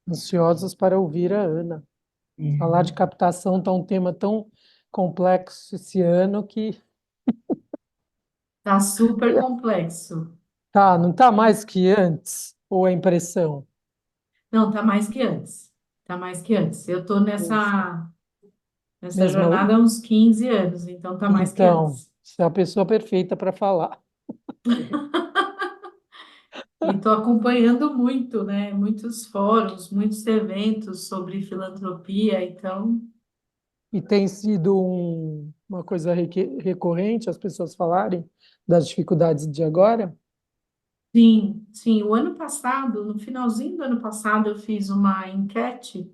Ansiosos para ouvir a Ana. Falar de É, captação está um tema tão complexo esse ano que tá super complexo. tá, não tá mais que antes, ou é impressão? Não, tá mais que antes. Tá mais que antes. Eu tô Puxa, nessa mesma. jornada há uns 15 anos, então tá mais que Então, antes. você é a pessoa perfeita para falar. E tô acompanhando muito, né? Muitos fóruns, muitos eventos sobre filantropia, então, E tem sido uma coisa recorrente as pessoas falarem das dificuldades de agora? sim, sim. O ano passado, no finalzinho do ano passado, eu fiz uma enquete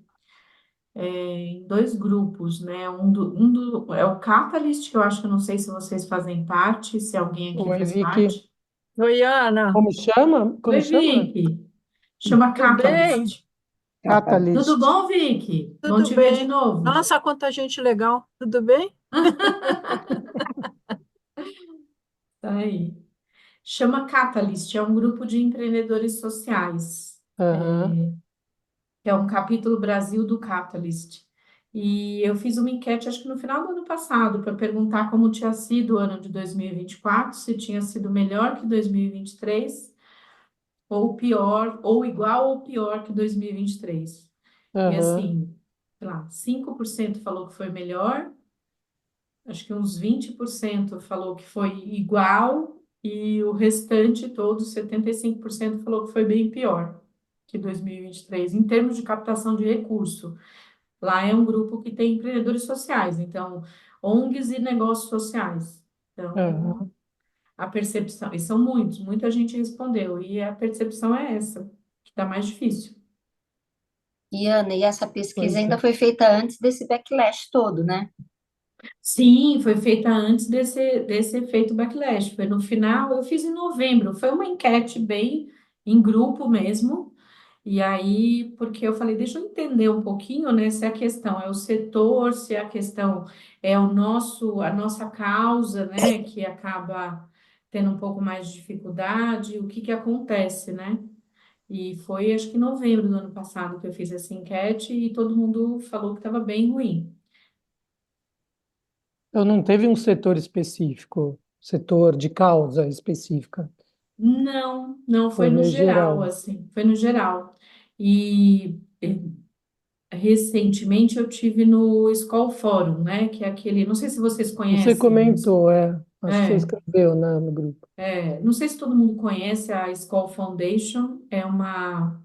em dois grupos, né? É o Catalyst, que eu acho que eu não sei se vocês fazem parte, se alguém aqui Oi, faz Vicky. parte. Oi, Ana, Como chama? Como Oi, chama? Vicky. Chama tudo bem? Catalyst. Tudo Catalyst. bom, Vicky? Bom Tudo te ver de bem. novo. Nossa, quanta gente legal. Tudo bem? Tá aí. Chama Catalyst, é um grupo de empreendedores sociais, Aham. que é um capítulo Brasil do Catalyst. E eu fiz uma enquete, acho que no final do ano passado, para perguntar como tinha sido o ano de 2024, se tinha sido melhor que 2023, ou pior, ou igual ou pior que 2023. E 23. E Aham. assim, sei lá, 5% falou que foi melhor, acho que uns 20% falou que foi igual, e o restante todo, 75% falou que foi bem pior que 2023, em termos de captação de recurso. Lá é um grupo que tem empreendedores sociais, então, ONGs e negócios sociais. Então, Aham. a percepção, e são muitos, muita gente respondeu, e a percepção é essa, que está mais difícil. E Ana, e essa pesquisa Pois ainda é. foi feita antes desse backlash todo, né? Sim, foi feita antes desse efeito backlash. Foi no final, eu fiz em novembro. Foi uma enquete bem em grupo mesmo. E aí, porque eu falei, deixa eu entender um pouquinho, né, se a questão é o setor, se a questão é a nossa causa, né, que acaba tendo um pouco mais de dificuldade, o que que acontece, né? E foi, acho que em novembro do ano passado que eu fiz essa enquete e todo mundo falou que estava bem ruim. Eu não teve um setor específico, setor de causa específica. Não, não, Foi foi no meio geral, geral. assim, foi no geral. E recentemente eu tive no Skoll Forum, né, que é aquele, não sei se vocês Você conhecem, comentou, é. Acho que você é, escreveu, né, no grupo. não sei se todo mundo conhece a Skoll Foundation, é uma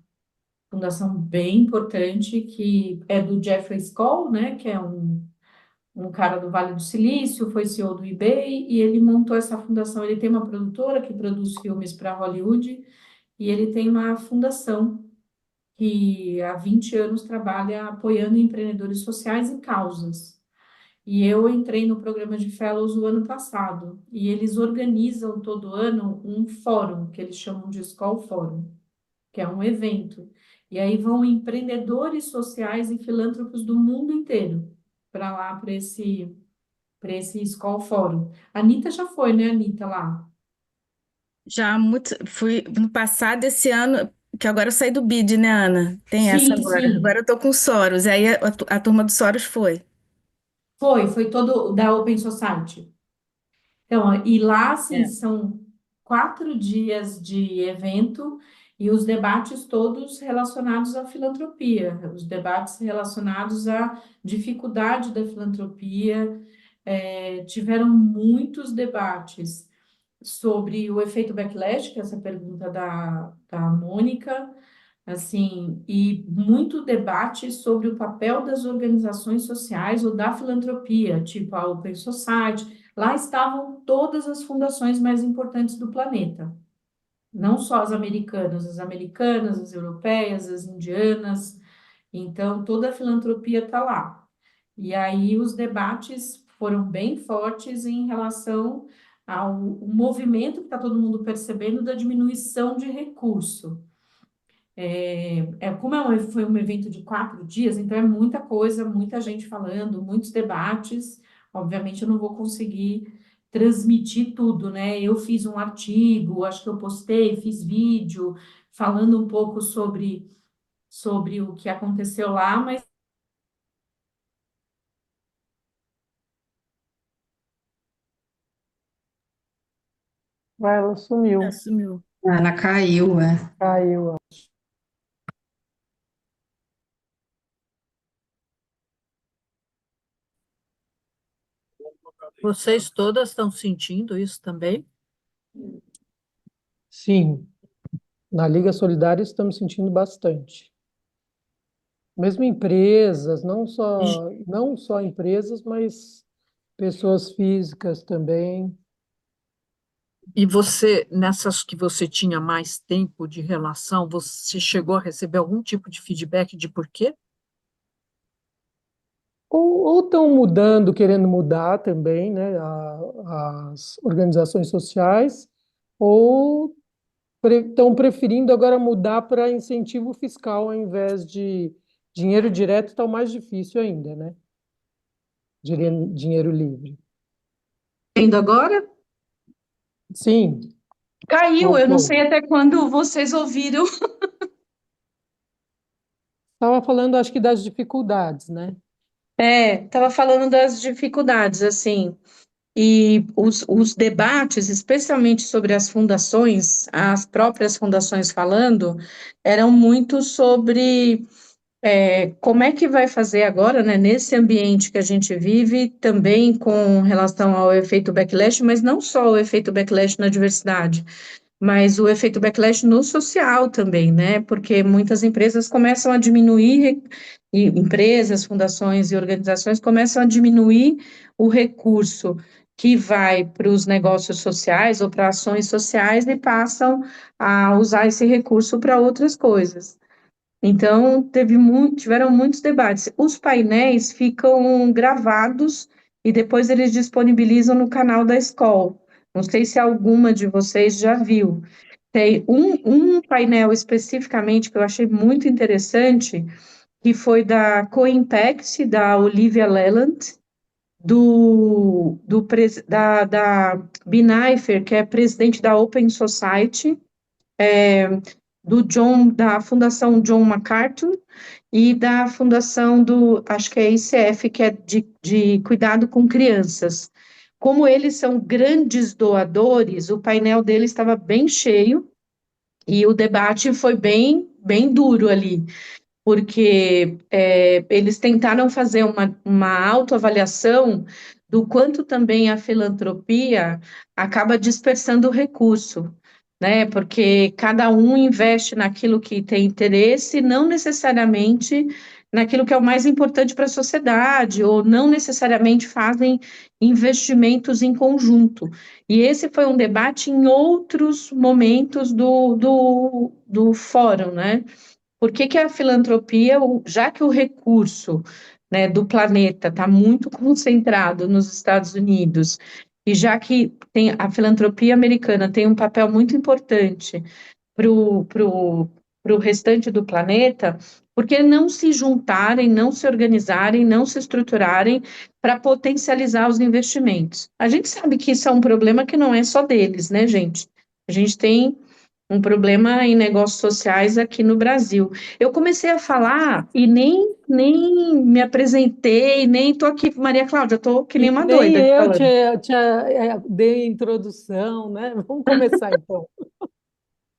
fundação bem importante que é do Jeffrey Skoll, né, que é um cara do Vale do Silício, foi CEO do eBay, e ele montou essa fundação. Ele tem uma produtora que produz filmes para Hollywood, e ele tem uma fundação que há 20 anos trabalha apoiando empreendedores sociais e causas. E eu entrei no programa de Fellows o ano passado, e eles organizam todo ano um fórum, que eles chamam de Skoll Forum, que é um evento. E aí vão empreendedores sociais e filântropos do mundo inteiro para lá, para esse Skoll Forum. A Anitta já foi, né, Anitta, lá? Já muito, fui no passado esse ano, que agora eu saí do BID, né, Ana? Tem essa Sim, agora. Agora sim. eu tô com o Soros, aí a turma do Soros foi. Foi todo da Open Society. Então, e lá, assim, É. são 4 dias de evento e os debates todos relacionados à filantropia, os debates relacionados à dificuldade da filantropia. Tiveram muitos debates sobre o efeito backlash, que é essa pergunta da Mônica, assim, e muito debate sobre o papel das organizações sociais ou da filantropia, tipo a Open Society. Lá estavam todas as fundações mais importantes do planeta, não só as americanas, as europeias, as indianas. Então, toda a filantropia está lá. E aí os debates foram bem fortes em relação ao o movimento que está todo mundo percebendo da diminuição de recurso. Como foi um evento de 4 dias, então é muita coisa, muita gente falando, muitos debates. Obviamente, eu não vou conseguir transmitir tudo, né? Eu fiz um artigo, acho que eu postei, fiz vídeo falando um pouco sobre sobre o que aconteceu lá, mas Ela sumiu, Assumiu. Ela caiu, é. caiu. Vocês todas estão sentindo isso também? Sim, na Liga Solidária estamos sentindo bastante. Mesmo empresas, não só empresas, mas pessoas físicas também. E você, nessas que você tinha mais tempo de relação, você chegou a receber algum tipo de feedback de por quê? Ou estão mudando, querendo mudar também, né, as organizações sociais, ou estão preferindo agora mudar para incentivo fiscal ao invés de dinheiro direto, está o mais difícil ainda, né? Dinheiro livre. Vendo agora? Sim, Caiu, eu não voltou. sei até quando vocês ouviram. Estava falando, acho que das dificuldades, né? Estava falando das dificuldades, assim, e os debates, especialmente sobre as fundações, as próprias fundações falando, eram muito sobre como é que vai fazer agora, né, nesse ambiente que a gente vive, também com relação ao efeito backlash, mas não só o efeito backlash na diversidade, mas o efeito backlash no social também, né? Porque muitas empresas começam a diminuir, e empresas, fundações e organizações começam a diminuir o recurso que vai para os negócios sociais ou para ações sociais e passam a usar esse recurso para outras coisas. Então, tiveram muitos debates. Os painéis ficam gravados e depois eles disponibilizam no canal da escola. Não sei se alguma de vocês já viu. Tem um painel especificamente que eu achei muito interessante, que foi da Co-Impact, da Olivia Leland, da Binaifer, que é presidente da Open Society, da Fundação John MacArthur e da Fundação acho que é ICF, que é de cuidado com crianças. Como eles são grandes doadores, o painel deles estava bem cheio e o debate foi bem duro ali, porque eles tentaram fazer uma autoavaliação do quanto também a filantropia acaba dispersando o recurso, né? Porque cada um investe naquilo que tem interesse, não necessariamente naquilo que é o mais importante para a sociedade, ou não necessariamente fazem investimentos em conjunto. E esse foi um debate em outros momentos do fórum, né? Por que que a filantropia, já que o recurso, né, do planeta está muito concentrado nos Estados Unidos, e já que a filantropia americana tem um papel muito importante para o restante do planeta, por que não se juntarem, não se organizarem, não se estruturarem para potencializar os investimentos? A gente sabe que isso é um problema que não é só deles, né, gente? A gente tem um problema em negócios sociais aqui no Brasil. Eu comecei a falar e nem me apresentei, nem estou aqui, Maria Cláudia, estou que nem E uma nem doida aqui eu falando. dei introdução, né? Vamos começar então.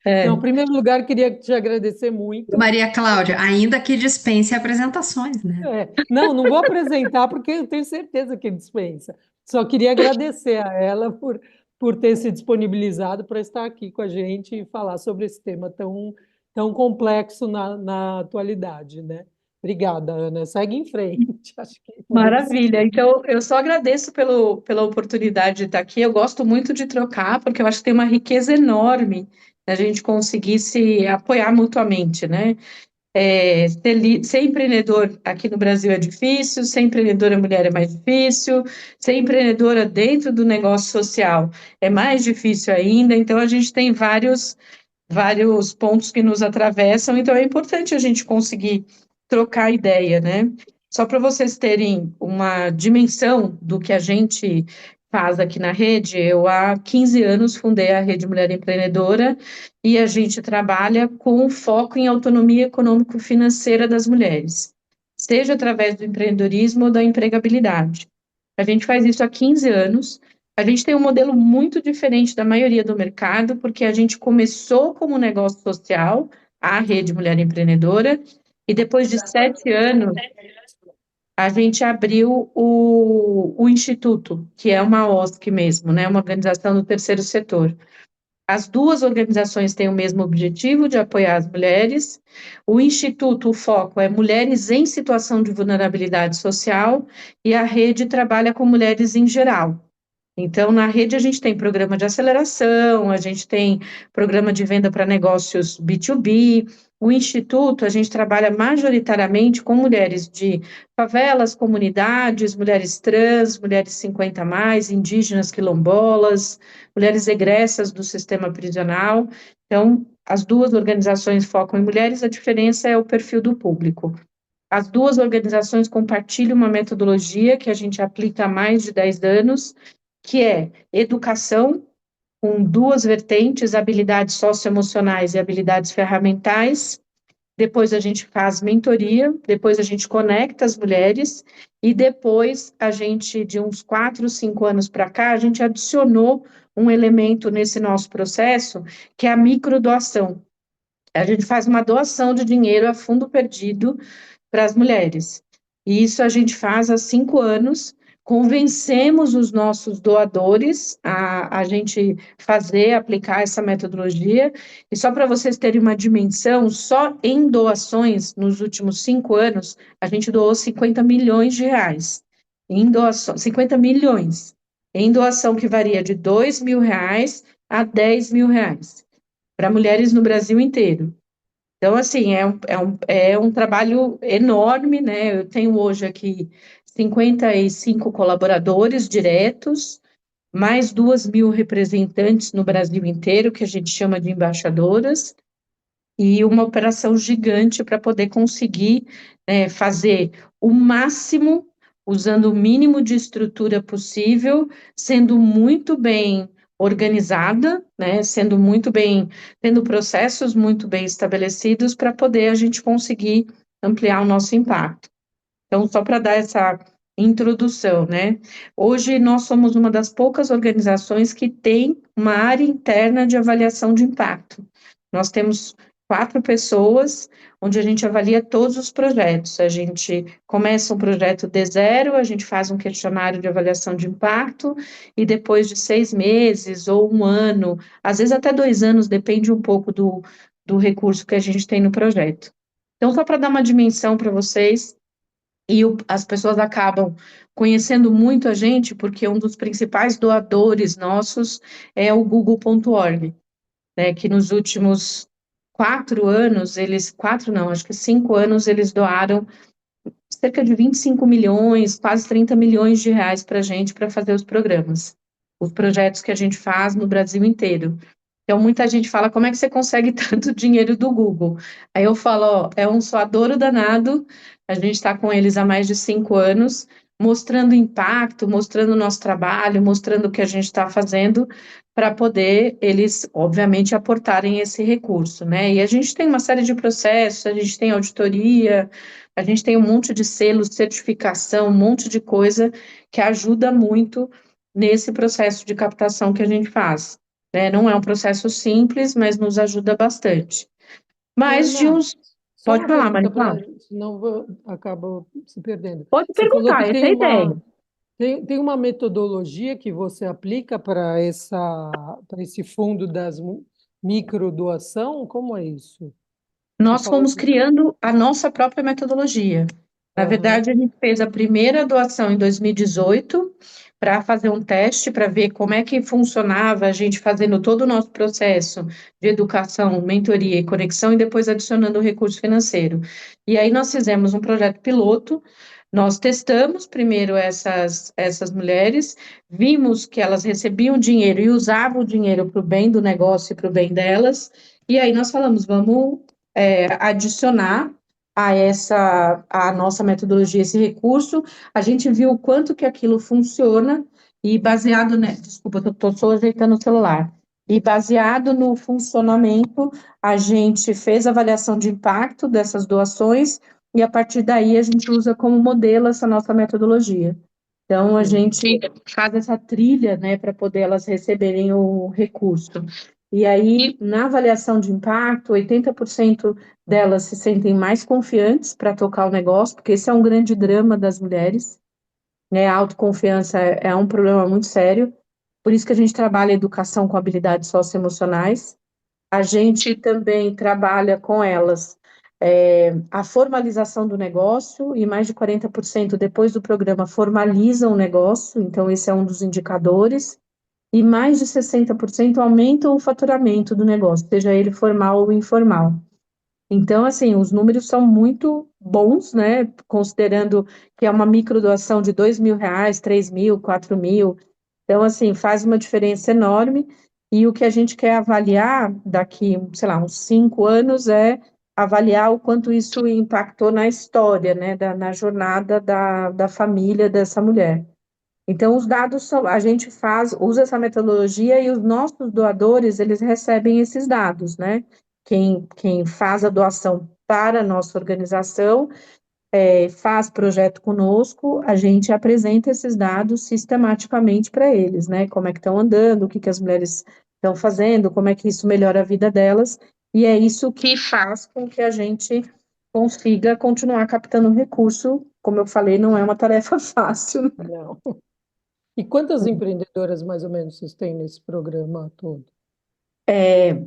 Não, É, em primeiro lugar, queria te agradecer muito. Maria Cláudia, ainda que dispense apresentações, né? Não vou apresentar porque eu tenho certeza que dispensa. Só queria agradecer a ela por ter se disponibilizado para estar aqui com a gente e falar sobre esse tema tão complexo na atualidade, né? Obrigada, Ana. Segue em frente. Acho que podemos maravilha. seguir. Então, eu só agradeço pela oportunidade de estar aqui. Eu gosto muito de trocar, porque eu acho que tem uma riqueza enorme a gente conseguir se apoiar mutuamente, né? Ser empreendedor aqui no Brasil é difícil, ser empreendedora mulher é mais difícil, ser empreendedora dentro do negócio social é mais difícil ainda, então a gente tem vários pontos que nos atravessam, então é importante a gente conseguir trocar ideia, né? Só para vocês terem uma dimensão do que a gente faz aqui na rede, eu há 15 anos fundei a Rede Mulher Empreendedora e a gente trabalha com foco em autonomia econômico-financeira das mulheres, seja através do empreendedorismo ou da empregabilidade. A gente faz isso há 15 anos. A gente tem um modelo muito diferente da maioria do mercado, porque a gente começou como negócio social, a Rede Mulher Empreendedora, e depois de 7 anos, a gente abriu o Instituto, que é uma OSC mesmo, né, uma organização do terceiro setor. As duas organizações têm o mesmo objetivo de apoiar as mulheres. O Instituto, o foco é mulheres em situação de vulnerabilidade social, e a rede trabalha com mulheres em geral. Então, na rede, a gente tem programa de aceleração, a gente tem programa de venda para negócios B2B. O Instituto, a gente trabalha majoritariamente com mulheres de favelas, comunidades, mulheres trans, mulheres 50 a mais, indígenas, quilombolas, mulheres egressas do sistema prisional. Então, as duas organizações focam em mulheres, a diferença é o perfil do público. As duas organizações compartilham uma metodologia que a gente aplica há mais de 10 anos, que é educação, com duas vertentes, habilidades socioemocionais e habilidades ferramentais. Depois a gente faz mentoria, depois a gente conecta as mulheres, e depois a gente, de uns 4, 5 anos para cá, a gente adicionou um elemento nesse nosso processo, que é a microdoação. A gente faz uma doação de dinheiro a fundo perdido para as mulheres. E isso a gente faz há 5 anos, convencemos os nossos doadores a gente fazer, aplicar essa metodologia, e só para vocês terem uma dimensão, só em doações, nos últimos 5 anos, a gente doou 50 milhões de reais, em doação, 50 milhões, em doação que varia de 2 mil reais a 10 mil reais, para mulheres no Brasil inteiro. Então, assim, é um trabalho enorme, né? Eu tenho hoje aqui 55 colaboradores diretos, mais 2 mil representantes no Brasil inteiro, que a gente chama de embaixadoras, e uma operação gigante para poder conseguir fazer o máximo, usando o mínimo de estrutura possível, sendo muito bem organizada, né, sendo muito bem, tendo processos muito bem estabelecidos para poder a gente conseguir ampliar o nosso impacto. Então, só para dar essa introdução, né? Hoje nós somos uma das poucas organizações que tem uma área interna de avaliação de impacto. Nós temos 4 pessoas, onde a gente avalia todos os projetos. A gente começa um projeto de zero, a gente faz um questionário de avaliação de impacto, e depois de 6 meses ou 1 ano, às vezes até 2 anos, depende um pouco do recurso que a gente tem no projeto. Então, só para dar uma dimensão para vocês, e as pessoas acabam conhecendo muito a gente, porque um dos principais doadores nossos é o Google.org, né, que nos últimos 4 anos, acho que 5 anos, eles doaram cerca de 25 milhões, quase 30 milhões de reais para a gente, para fazer os projetos que a gente faz no Brasil inteiro. Então, muita gente fala, como é que você consegue tanto dinheiro do Google? Aí eu falo, ó, é um suadouro danado, a gente está com eles há mais de 5 anos, mostrando impacto, mostrando o nosso trabalho, mostrando o que a gente está fazendo, para poder eles, obviamente, aportarem esse recurso, né? E a gente tem uma série de processos, a gente tem auditoria, a gente tem um monte de selos, certificação, um monte de coisa que ajuda muito nesse processo de captação que a gente faz. Né? Não é um processo simples, mas nos ajuda bastante. Mas de Ana, uns... só Pode uma falar, pergunta, Maria. senão acabo se perdendo. Pode Você falou perguntar, que essa é a ideia. tem uma metodologia que você aplica para esse fundo das microdoação? Como é isso? Você Nós falou fomos de... criando a nossa própria metodologia. Na verdade, a Aham. gente fez a primeira doação em 2018 para fazer um teste, para ver como é que funcionava a gente fazendo todo o nosso processo de educação, mentoria e conexão, e depois adicionando o recurso financeiro. E aí nós fizemos um projeto piloto, nós testamos primeiro essas mulheres, vimos que elas recebiam dinheiro e usavam o dinheiro para o bem do negócio e para o bem delas, e aí nós falamos, vamos adicionar a nossa metodologia esse recurso. A gente viu o quanto que aquilo funciona, E baseado, desculpa, eu estou só ajeitando o celular. E baseado no funcionamento, a gente fez a avaliação de impacto dessas doações e a partir daí a gente usa como modelo essa nossa metodologia. Então, a gente faz essa trilha, né, para poder elas receberem o recurso. E aí, na avaliação de impacto, 80% delas se sentem mais confiantes para tocar o negócio, porque esse é um grande drama das mulheres, né? A autoconfiança é um problema muito sério, por isso que a gente trabalha educação com habilidades socioemocionais. A gente também trabalha com elas a formalização do negócio, e mais de 40% depois do programa formalizam o negócio, então esse é um dos indicadores, e mais de 60% aumentam o faturamento do negócio, seja ele formal ou informal. Então, assim, os números são muito bons, né? Considerando que é uma microdoação de R$ 2.000, 3.000, 4.000. Então, assim, faz uma diferença enorme. E o que a gente quer avaliar daqui, sei lá, uns 5 anos é avaliar o quanto isso impactou na história, né? Na jornada da família dessa mulher. Então, os dados são, a gente usa essa metodologia e os nossos doadores, eles recebem esses dados, né? Quem faz a doação para a nossa organização, faz projeto conosco, a gente apresenta esses dados sistematicamente para eles, né? Como é que estão andando, o que que as mulheres estão fazendo, como é que isso melhora a vida delas, e é isso que faz com que a gente consiga continuar captando recurso. Como eu falei, não é uma tarefa fácil. Não. E quantas empreendedoras, mais ou menos, vocês têm nesse programa todo?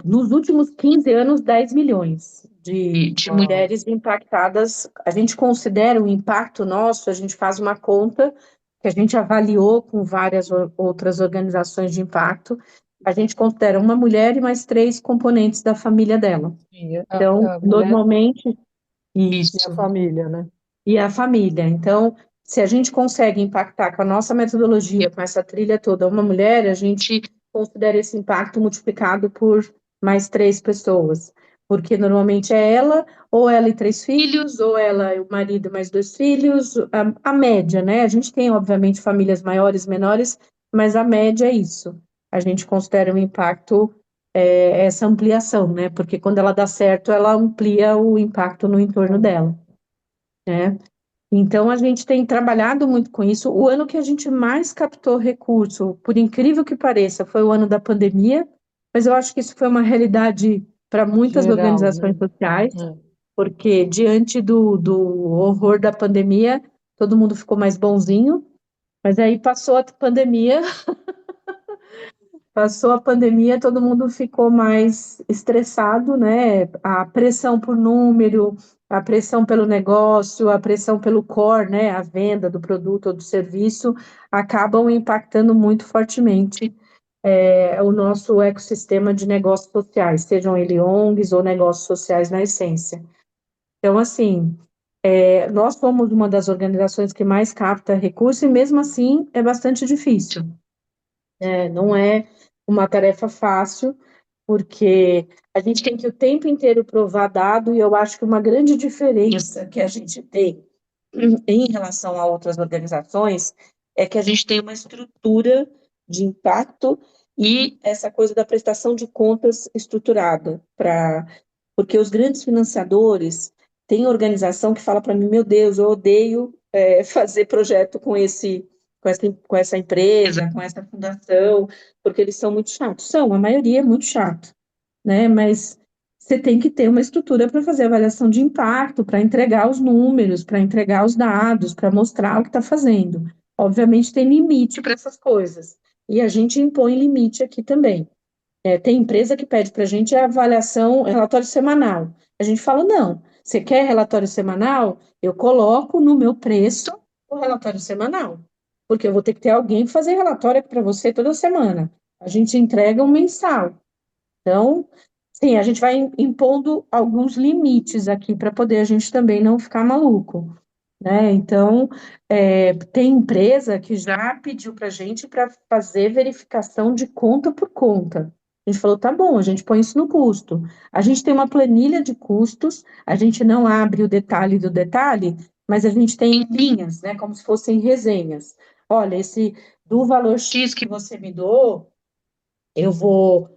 Nos últimos 15 anos, 10 milhões de Uau. mulheres impactadas. A gente considera o impacto nosso, a gente faz uma conta que a gente avaliou com várias outras organizações de impacto. A gente considera uma mulher e mais 3 componentes da família dela. Sim, Então, a mulher normalmente, e isso. a família, né? E a família. Então, se a gente consegue impactar com a nossa metodologia, com essa trilha toda, uma mulher, a gente considera esse impacto multiplicado por mais 3 pessoas. Porque normalmente é ela, ou ela e 3 filhos, ou ela e o marido e mais 2 filhos, a média, né? A gente tem, obviamente, famílias maiores, menores, mas a média é isso. A gente considera um impacto, essa ampliação, né? Porque quando ela dá certo, ela amplia o impacto no entorno dela, né? Então, a gente tem trabalhado muito com isso. O ano que a gente mais captou recurso, por incrível que pareça, foi o ano da pandemia, mas eu acho que isso foi uma realidade para muitas Geral, organizações né? sociais, É. porque diante do horror da pandemia, todo mundo ficou mais bonzinho, mas aí passou a pandemia, todo mundo ficou mais estressado, né? A pressão por número, a pressão pelo negócio, a pressão pelo core, né? A venda do produto ou do serviço, acabam impactando muito fortemente o nosso ecossistema de negócios sociais, sejam eles ONGs ou negócios sociais na essência. Então, assim, nós somos uma das organizações que mais capta recurso e, mesmo assim, é bastante difícil. Não é uma tarefa fácil, porque a gente tem que o tempo inteiro provar dado, e eu acho que uma grande diferença que a gente tem em relação a outras organizações é que a gente tem uma estrutura de impacto e essa coisa da prestação de contas estruturada, porque os grandes financiadores têm organização que fala para mim, meu Deus, eu odeio fazer projeto com essa empresa, com essa fundação, porque eles são muito chatos. A maioria é muito chato, né? Mas você tem que ter uma estrutura para fazer avaliação de impacto, para entregar os números, para entregar os dados, para mostrar o que está fazendo. Obviamente tem limite para essas coisas, e a gente impõe limite aqui também. Tem empresa que pede para a gente a avaliação, relatório semanal. A gente fala, não, você quer relatório semanal? Eu coloco no meu preço o relatório semanal, porque eu vou ter que ter alguém fazer relatório para você toda semana. A gente entrega um mensal. Então, sim, a gente vai impondo alguns limites aqui para poder a gente também não ficar maluco, né? Então, tem empresa que já pediu para a gente para fazer verificação de conta por conta. A gente falou, tá bom, a gente põe isso no custo. A gente tem uma planilha de custos, a gente não abre o detalhe do detalhe, mas a gente tem linhas, né, como se fossem resenhas. Olha, esse do valor X que você me doou, eu vou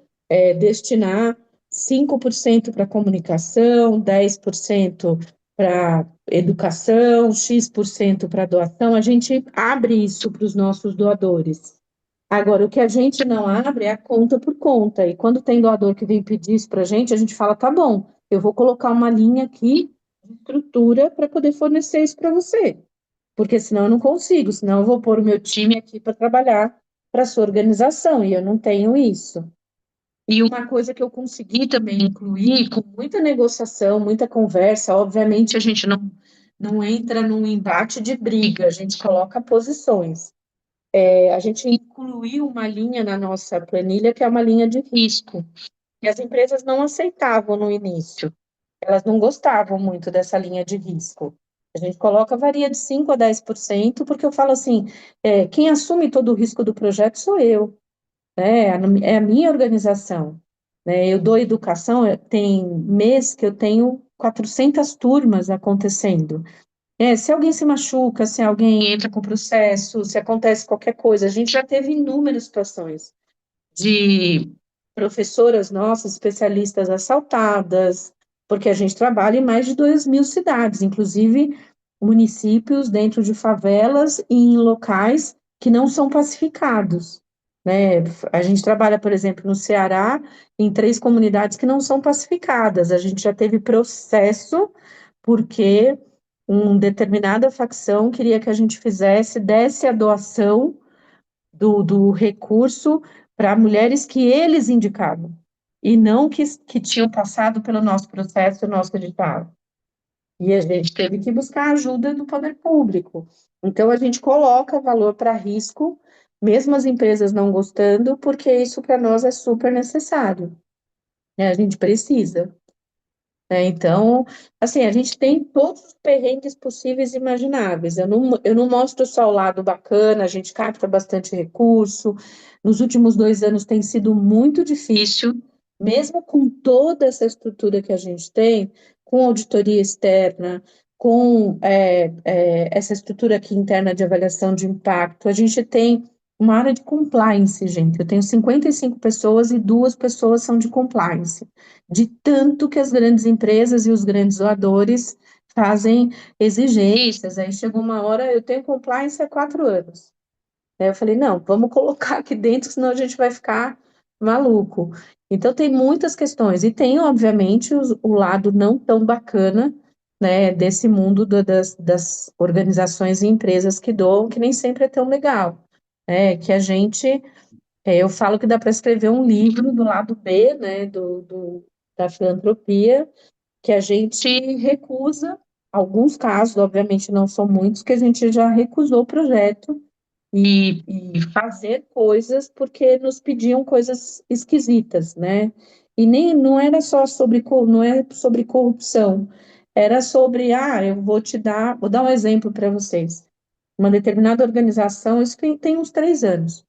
destinar 5% para comunicação, 10% para educação, X% para doação. A gente abre isso para os nossos doadores. Agora, o que a gente não abre é a conta por conta. E quando tem doador que vem pedir isso para a gente fala, tá bom, eu vou colocar uma linha aqui de estrutura para poder fornecer isso para você. Porque senão eu não consigo, senão eu vou pôr o meu time aqui para trabalhar para a sua organização, e eu não tenho isso. E uma coisa que eu consegui também incluir, com muita negociação, muita conversa, obviamente a gente não entra num embate de briga, a gente coloca posições. A gente incluiu uma linha na nossa planilha que é uma linha de risco, e as empresas não aceitavam no início, elas não gostavam muito dessa linha de risco. A gente coloca, varia de 5% a 10%, porque eu falo assim, quem assume todo o risco do projeto sou eu. É a minha organização, né? Eu dou educação, tem mês que eu tenho 400 turmas acontecendo. Se alguém se machuca, se alguém entra com processo, se acontece qualquer coisa, a gente já teve inúmeras situações de professoras nossas, especialistas assaltadas, porque a gente trabalha em mais de 2.000 cidades, inclusive municípios dentro de favelas e em locais que não são pacificados, né? A gente trabalha, por exemplo, no Ceará, em 3 comunidades que não são pacificadas. A gente já teve processo porque uma determinada facção queria que a gente desse a doação do recurso para mulheres que eles indicavam, e não que tinham passado pelo nosso processo, o nosso edital. E a gente teve que buscar a ajuda do poder público. Então, a gente coloca valor para risco, mesmo as empresas não gostando, porque isso para nós é super necessário, né? A gente precisa. Então, assim, a gente tem todos os perrengues possíveis e imagináveis. Eu não mostro só o lado bacana, a gente capta bastante recurso. Nos últimos 2 anos tem sido muito difícil, mesmo com toda essa estrutura que a gente tem, com auditoria externa, com essa estrutura aqui interna de avaliação de impacto, a gente tem uma área de compliance, gente. Eu tenho 55 pessoas e 2 pessoas são de compliance, de tanto que as grandes empresas e os grandes doadores fazem exigências. Aí chegou uma hora, eu tenho compliance há 4 anos. Aí eu falei, não, vamos colocar aqui dentro, senão a gente vai ficar maluco. Então, tem muitas questões. E tem, obviamente, o lado não tão bacana, né, desse mundo das organizações e empresas que doam, que nem sempre é tão legal. Que a gente, eu falo que dá para escrever um livro do lado B, né, da filantropia, que a gente recusa, alguns casos, obviamente não são muitos, que a gente já recusou o projeto e fazer coisas porque nos pediam coisas esquisitas, né? E nem não era só sobre não é sobre corrupção, era sobre, vou dar um exemplo para vocês. Uma determinada organização, isso tem uns 3 anos.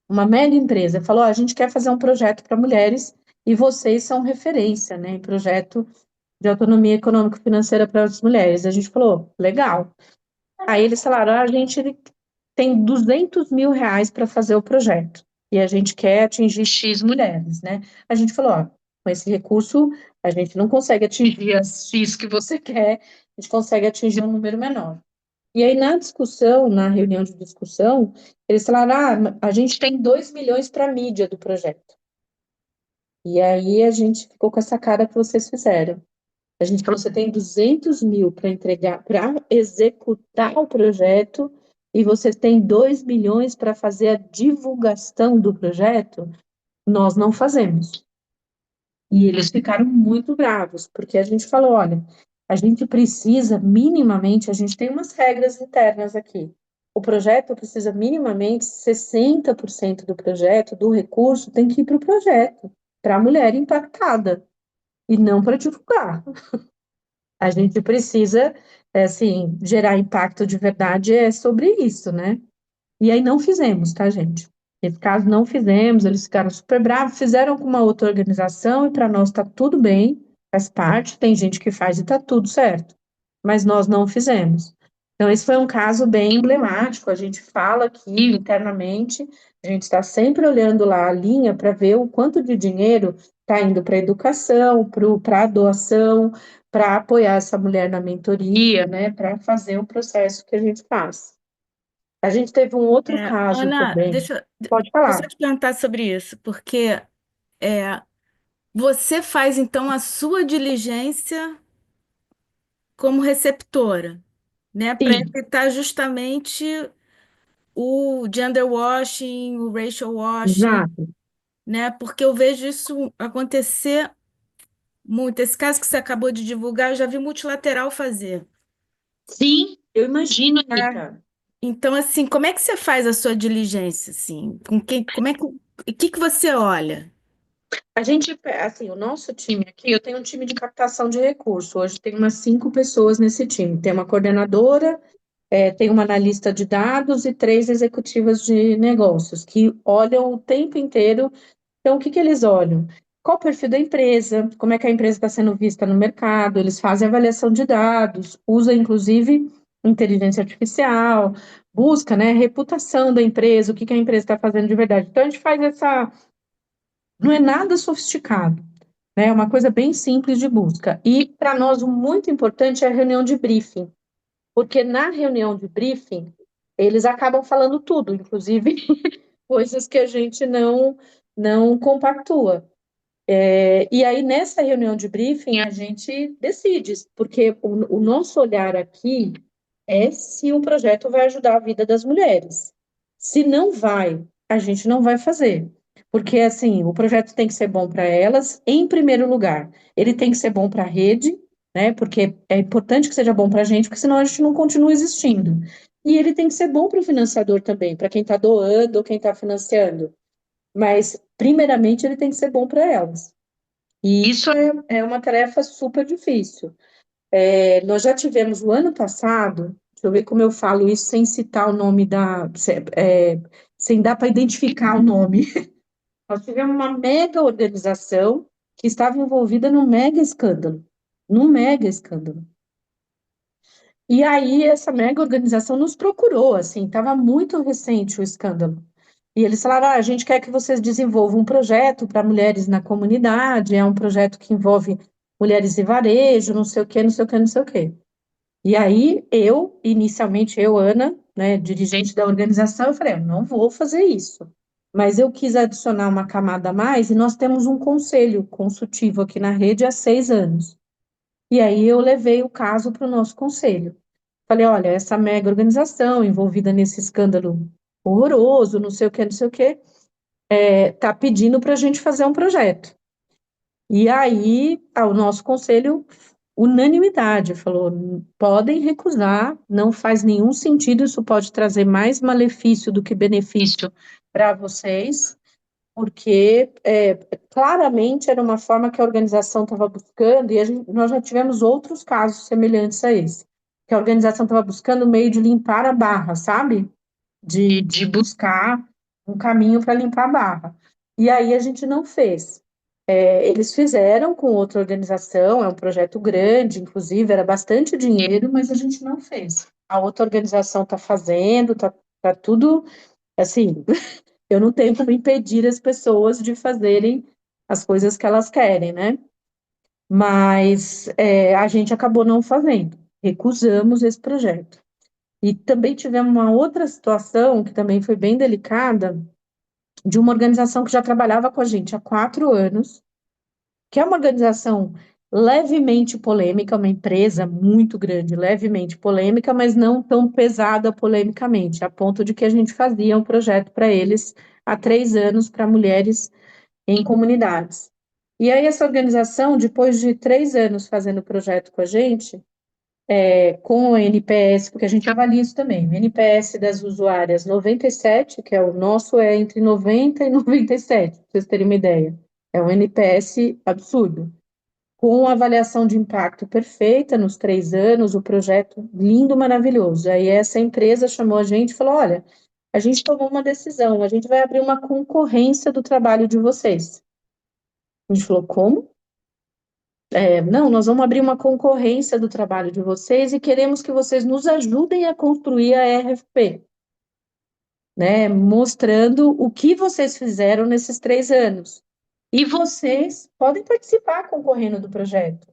Uma mega empresa falou: a gente quer fazer um projeto para mulheres e vocês são referência, né, em projeto de autonomia econômico-financeira para as mulheres. A gente falou: legal. Aí eles falaram: a gente tem 200 mil reais para fazer o projeto e a gente quer atingir X mulheres, né? A gente falou: ó, com esse recurso a gente não consegue atingir as X que você quer, a gente consegue atingir um número menor. E aí, na discussão, na reunião de discussão, eles falaram: a gente tem 2 milhões para a mídia do projeto. E aí a gente ficou com essa cara que vocês fizeram. A gente falou: você tem 200 mil para entregar, para executar o projeto, e você tem 2 milhões para fazer a divulgação do projeto? Nós não fazemos. E eles ficaram muito bravos, porque a gente falou: olha, a gente precisa minimamente, a gente tem umas regras internas aqui. O projeto precisa minimamente 60% do projeto, do recurso, tem que ir para o projeto, para a mulher impactada, e não para divulgar. A gente precisa, assim, gerar impacto de verdade sobre isso, né? E aí não fizemos, tá, gente? Nesse caso, não fizemos, eles ficaram super bravos, fizeram com uma outra organização e para nós está tudo bem, faz parte, tem gente que faz e está tudo certo, mas nós não fizemos. Então, esse foi um caso bem emblemático. A gente fala aqui internamente, a gente está sempre olhando lá a linha para ver o quanto de dinheiro está indo para a educação, para a doação, para apoiar essa mulher na mentoria, né, para fazer o processo que a gente faz. A gente teve um outro caso Ana, também. Pode vou só falar. te perguntar sobre isso, porque é, você faz então a sua diligência como receptora, né, para Sim, evitar justamente o gender washing, o racial washing, exato. né? Porque eu vejo isso acontecer muito. Esse caso que você acabou de divulgar, eu já vi multilateral fazer. Sim, eu imagino, Tá? Anitta. Então, assim, como é que você faz a sua diligência, assim? Com quem, como é que, o que você olha? A gente, assim, o nosso time aqui, eu tenho um time de captação de recurso. Hoje tem umas 5 pessoas nesse time. Tem uma coordenadora, tem uma analista de dados e 3 executivas de negócios que olham o tempo inteiro. Então, o que que eles olham? Qual o perfil da empresa? Como é que a empresa está sendo vista no mercado? Eles fazem avaliação de dados, usam inclusive inteligência artificial, busca, né, reputação da empresa, o que que a empresa está fazendo de verdade. Então, a gente faz essa. Não é nada sofisticado, né? É uma coisa bem simples de busca. E para nós o muito importante é a reunião de briefing, porque na reunião de briefing eles acabam falando tudo, inclusive coisas que a gente não compactua. E aí nessa reunião de briefing a gente decide, porque o nosso olhar aqui é se o projeto vai ajudar a vida das mulheres. Se não vai, a gente não vai fazer. Porque, assim, o projeto tem que ser bom para elas, em primeiro lugar. Ele tem que ser bom para a rede, né? Porque é importante que seja bom para a gente, porque senão a gente não continua existindo. E ele tem que ser bom para o financiador também, para quem está doando ou quem está financiando. Mas, primeiramente, ele tem que ser bom para elas. E isso é uma tarefa super difícil. Nós já tivemos o ano passado, deixa eu ver como eu falo isso sem citar o nome sem dar para identificar o nome. Nós tivemos uma mega organização que estava envolvida num mega escândalo. E aí essa mega organização nos procurou, assim, estava muito recente o escândalo. E eles falaram: a gente quer que vocês desenvolvam um projeto para mulheres na comunidade, é um projeto que envolve mulheres em varejo, não sei o quê, não sei o quê, não sei o quê. E aí, inicialmente eu, Ana, né, dirigente da organização, eu falei, eu não vou fazer isso. Mas eu quis adicionar uma camada a mais e nós temos um conselho consultivo aqui na rede há 6 anos. E aí eu levei o caso para o nosso conselho. Falei, olha, essa mega organização envolvida nesse escândalo horroroso, não sei o que, não sei o que, tá pedindo para a gente fazer um projeto. E aí, o nosso conselho, unanimidade, falou: podem recusar, não faz nenhum sentido, isso pode trazer mais malefício do que benefício para vocês, porque claramente era uma forma que a organização estava buscando, e nós já tivemos outros casos semelhantes a esse, que a organização estava buscando o meio de limpar a barra, sabe? De buscar um caminho para limpar a barra. E aí a gente não fez. Eles fizeram com outra organização, é um projeto grande, inclusive, era bastante dinheiro, mas a gente não fez. A outra organização está fazendo, tá tudo assim. Eu não tenho como impedir as pessoas de fazerem as coisas que elas querem, né? Mas a gente acabou não fazendo, recusamos esse projeto. E também tivemos uma outra situação que também foi bem delicada, de uma organização que já trabalhava com a gente há 4 anos, que é uma organização levemente polêmica, uma empresa muito grande, levemente polêmica, mas não tão pesada polemicamente, a ponto de que a gente fazia um projeto para eles há 3 anos para mulheres em comunidades. E aí, essa organização, depois de 3 anos fazendo o projeto com a gente, com o NPS, porque a gente avalia isso também, o NPS das usuárias 97, que é o nosso, é entre 90 e 97, para vocês terem uma ideia. É um NPS absurdo. Com avaliação de impacto perfeita nos 3 anos, o projeto lindo, maravilhoso. Aí essa empresa chamou a gente e falou: olha, a gente tomou uma decisão, a gente vai abrir uma concorrência do trabalho de vocês. A gente falou: como? não, nós vamos abrir uma concorrência do trabalho de vocês e queremos que vocês nos ajudem a construir a RFP, né? Mostrando o que vocês fizeram nesses 3 anos. E vocês podem participar concorrendo do projeto.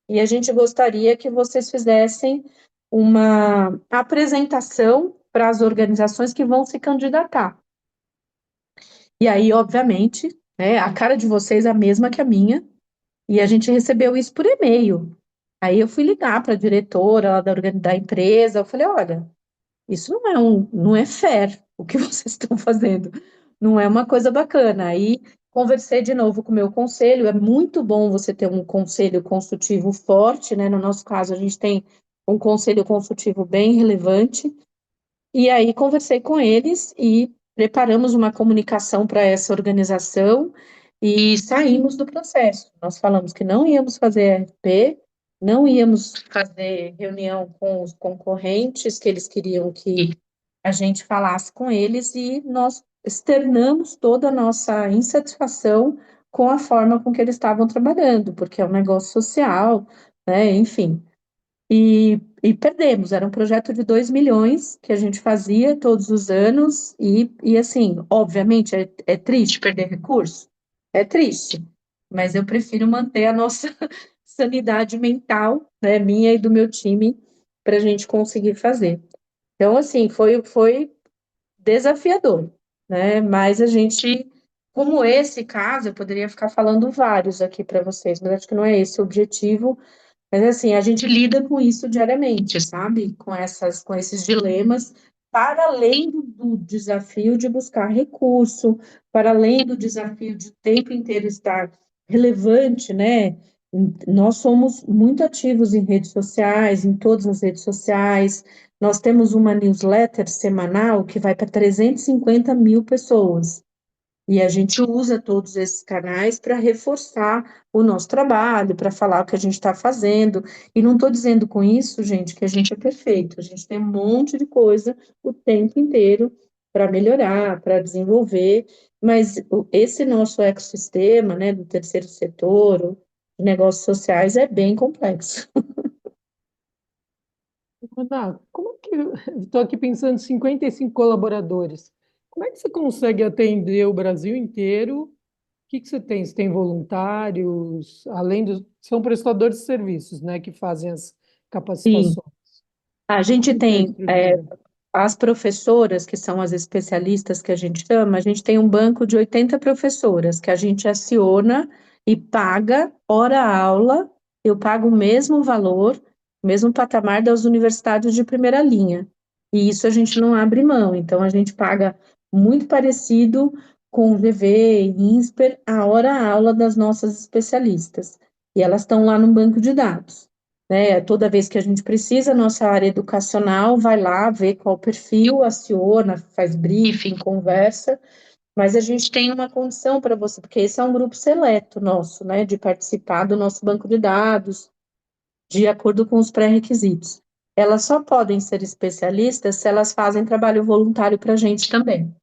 E a gente gostaria que vocês fizessem uma apresentação para as organizações que vão se candidatar. E aí, obviamente, né, a cara de vocês é a mesma que a minha, e a gente recebeu isso por e-mail. Aí eu fui ligar para a diretora lá da empresa, eu falei, olha, isso não é fair o que vocês estão fazendo, não é uma coisa bacana. Aí conversei de novo com o meu conselho, é muito bom você ter um conselho consultivo forte, né? No nosso caso, a gente tem um conselho consultivo bem relevante, e aí conversei com eles e preparamos uma comunicação para essa organização e saímos do processo. Nós falamos que não íamos fazer RP, não íamos fazer reunião com os concorrentes, que eles queriam que a gente falasse com eles, e nós externamos toda a nossa insatisfação com a forma com que eles estavam trabalhando, porque é um negócio social, né? Enfim. E perdemos, era um projeto de 2 milhões que a gente fazia todos os anos, e assim, obviamente, é triste perder recurso? É triste, mas eu prefiro manter a nossa sanidade mental, né, minha e do meu time, para a gente conseguir fazer. Então, assim, foi desafiador, né? Mas a gente, como esse caso, eu poderia ficar falando vários aqui para vocês, mas acho que não é esse o objetivo. Mas assim, a gente lida com isso diariamente, sabe? Com esses dilemas, para além do desafio de buscar recurso, para além do desafio de o tempo inteiro estar relevante, né? Nós somos muito ativos em redes sociais, em todas as redes sociais. Nós temos uma newsletter semanal que vai para 350 mil pessoas. E a gente usa todos esses canais para reforçar o nosso trabalho, para falar o que a gente está fazendo. E não estou dizendo com isso, gente, que a gente é perfeito. A gente tem um monte de coisa o tempo inteiro para melhorar, para desenvolver. Mas esse nosso ecossistema, né, do terceiro setor, de negócios sociais, é bem complexo. Ana, como é que estou aqui pensando em 55 colaboradores? Como é que você consegue atender o Brasil inteiro? O que você tem? Você tem voluntários, além dos, são prestadores de serviços, né, que fazem as Sim, capacitações. a gente Como que é a tem estrutura? as professoras, que são as especialistas que a gente chama, a gente tem um banco de 80 professoras que a gente aciona e paga hora-aula. Eu pago o mesmo valor, o mesmo patamar das universidades de primeira linha. E isso a gente não abre mão. Então, a gente paga muito parecido com o VV e INSPER a hora-aula das nossas especialistas. E elas estão lá no banco de dados, né? Toda vez que a gente precisa, nossa área educacional vai lá, vê qual perfil, aciona, faz briefing, conversa, mas a gente tem uma condição para você, porque esse é um grupo seleto nosso, né, de participar do nosso banco de dados, de acordo com os pré-requisitos. Elas só podem ser especialistas se elas fazem trabalho voluntário para a gente também.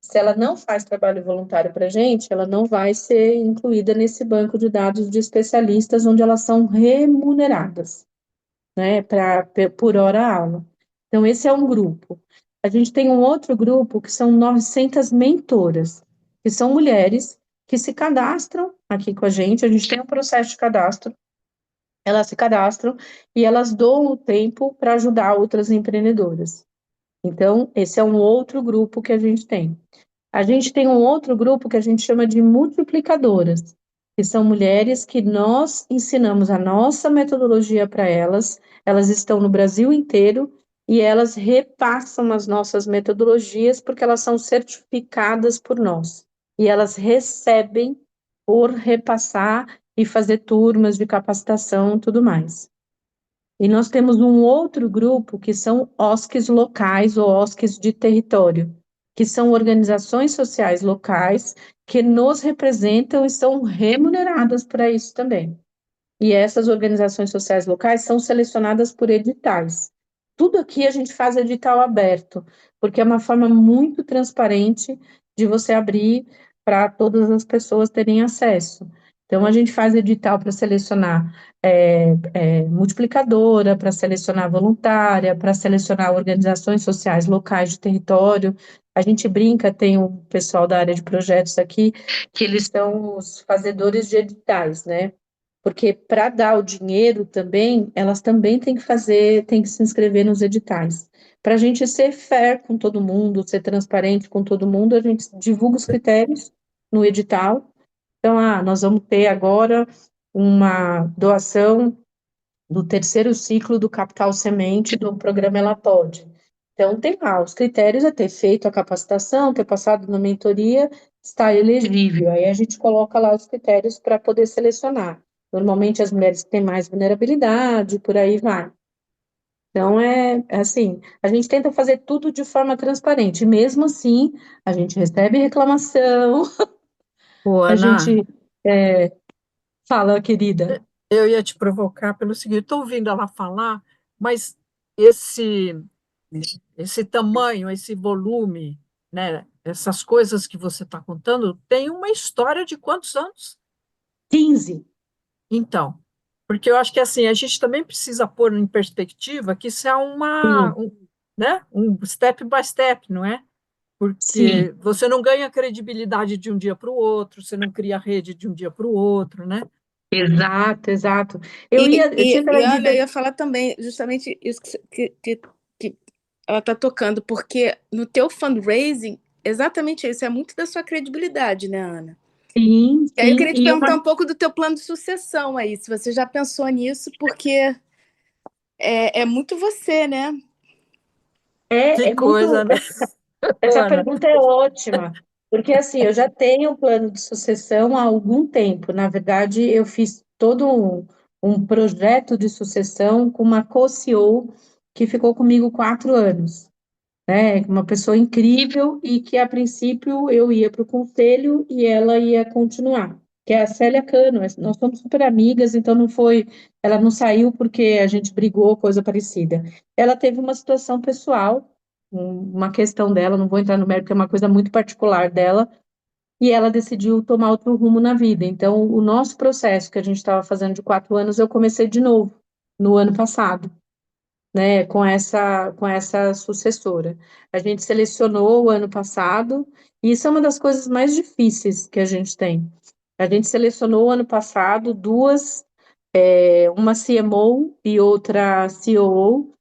Se ela não faz trabalho voluntário para a gente, ela não vai ser incluída nesse banco de dados de especialistas, onde elas são remuneradas, né, por hora aula. Então, esse é um grupo. A gente tem um outro grupo que são 900 mentoras, que são mulheres que se cadastram aqui com a gente tem um processo de cadastro, elas se cadastram e elas doam o tempo para ajudar outras empreendedoras. Então, esse é um outro grupo que a gente tem. A gente tem um outro grupo que a gente chama de multiplicadoras, que são mulheres que nós ensinamos a nossa metodologia para elas, elas estão no Brasil inteiro e elas repassam as nossas metodologias porque elas são certificadas por nós. E elas recebem por repassar e fazer turmas de capacitação e tudo mais. E nós temos um outro grupo que são OSCs locais ou OSCs de território, que são organizações sociais locais que nos representam e são remuneradas para isso também. E essas organizações sociais locais são selecionadas por editais. Tudo aqui a gente faz edital aberto, porque é uma forma muito transparente de você abrir para todas as pessoas terem acesso. Então, a gente faz edital para selecionar multiplicadora, para selecionar voluntária, para selecionar organizações sociais locais de território. A gente brinca, tem um pessoal da área de projetos aqui, que eles são os fazedores de editais, né? Porque para dar o dinheiro também, elas também têm que fazer, têm que se inscrever nos editais. Para a gente ser fair com todo mundo, ser transparente com todo mundo, a gente divulga os critérios no edital. Então, nós vamos ter agora uma doação do terceiro ciclo do Capital Semente do programa Ela Pode. Então, tem lá, os critérios é ter feito a capacitação, ter passado na mentoria, estar elegível. Aí a gente coloca lá os critérios para poder selecionar. Normalmente as mulheres que têm mais vulnerabilidade, por aí vai. Então, assim, a gente tenta fazer tudo de forma transparente. Mesmo assim, a gente recebe reclamação, Ô, a Ana, gente fala, querida. eu ia te provocar pelo seguinte, estou ouvindo ela falar, mas esse esse tamanho, esse volume, né, essas coisas que você está contando, tem uma história de quantos anos? 15. Então, porque eu acho que assim, a gente também precisa pôr em perspectiva que isso é Sim, né, um step by step, não é? sim. Porque você não ganha credibilidade de um dia para o outro, você não cria rede de um dia para o outro, né? Exato, exato. E, Eu tinha e, e trazido. Ana, eu ia falar também justamente isso que ela está tocando, porque no teu fundraising, exatamente isso, é muito da sua credibilidade, né, Ana? Sim, E aí eu sim. queria te E perguntar um pouco do teu plano de sucessão aí, se você já pensou nisso, porque é muito você, né? Que é coisa, muito. né, Essa Ana? pergunta é ótima, porque assim, eu já tenho um plano de sucessão há algum tempo. Na verdade, eu fiz todo um projeto de sucessão com uma co-CEO que ficou comigo 4 anos. Né? Uma pessoa incrível e que, a princípio, eu ia para o conselho e ela ia continuar, que é a Célia Cano. Nós somos super amigas, então não foi, ela não saiu porque a gente brigou, coisa parecida. Ela teve uma situação pessoal, uma questão dela, não vou entrar no mérito, é uma coisa muito particular dela, e ela decidiu tomar outro rumo na vida. Então, o nosso processo que a gente estava fazendo de 4 anos, eu comecei de novo, no ano passado, né, com essa sucessora. A gente selecionou o ano passado, e isso é uma das coisas mais difíceis que a gente tem. A gente selecionou o ano passado duas, uma CMO e outra COO,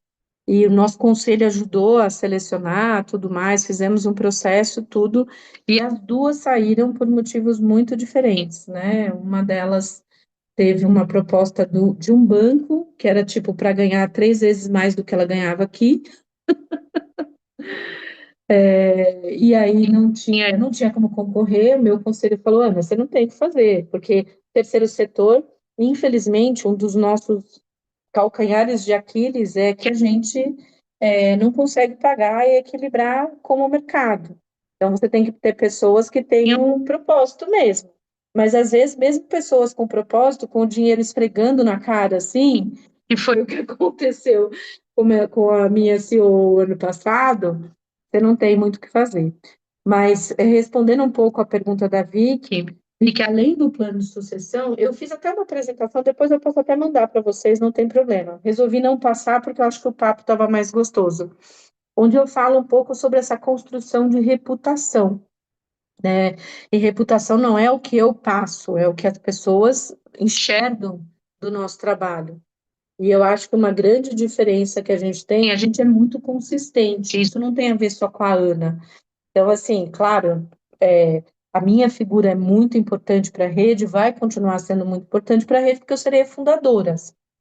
e o nosso conselho ajudou a selecionar tudo mais, fizemos um processo, tudo, e as duas saíram por motivos muito diferentes, né? Uma delas teve uma proposta de um banco, que era tipo para ganhar 3 vezes mais do que ela ganhava aqui, e aí não tinha como concorrer. O meu conselho falou: Ana, você não tem o que fazer, porque terceiro setor, infelizmente, um dos nossos calcanhares de Aquiles é que a gente não consegue pagar e equilibrar com o mercado. Então, você tem que ter pessoas que tenham um propósito mesmo. Mas, às vezes, mesmo pessoas com propósito, com o dinheiro esfregando na cara, assim, que foi o que aconteceu com a minha CEO ano passado, você não tem muito o que fazer. Mas, respondendo um pouco a pergunta da Vicky, e que além do plano de sucessão, eu fiz até uma apresentação, depois eu posso até mandar para vocês, não tem problema. Resolvi não passar porque eu acho que o papo estava mais gostoso, onde eu falo um pouco sobre essa construção de reputação, né? E reputação não é o que eu passo, é o que as pessoas enxergam do nosso trabalho. E eu acho que uma grande diferença que a gente é muito consistente. Isso não tem a ver só com a Ana. Então, assim, claro, a minha figura é muito importante para a rede, vai continuar sendo muito importante para a rede, porque eu serei a fundadora,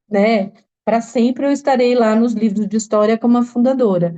né? Para sempre eu estarei lá nos livros de história como a fundadora.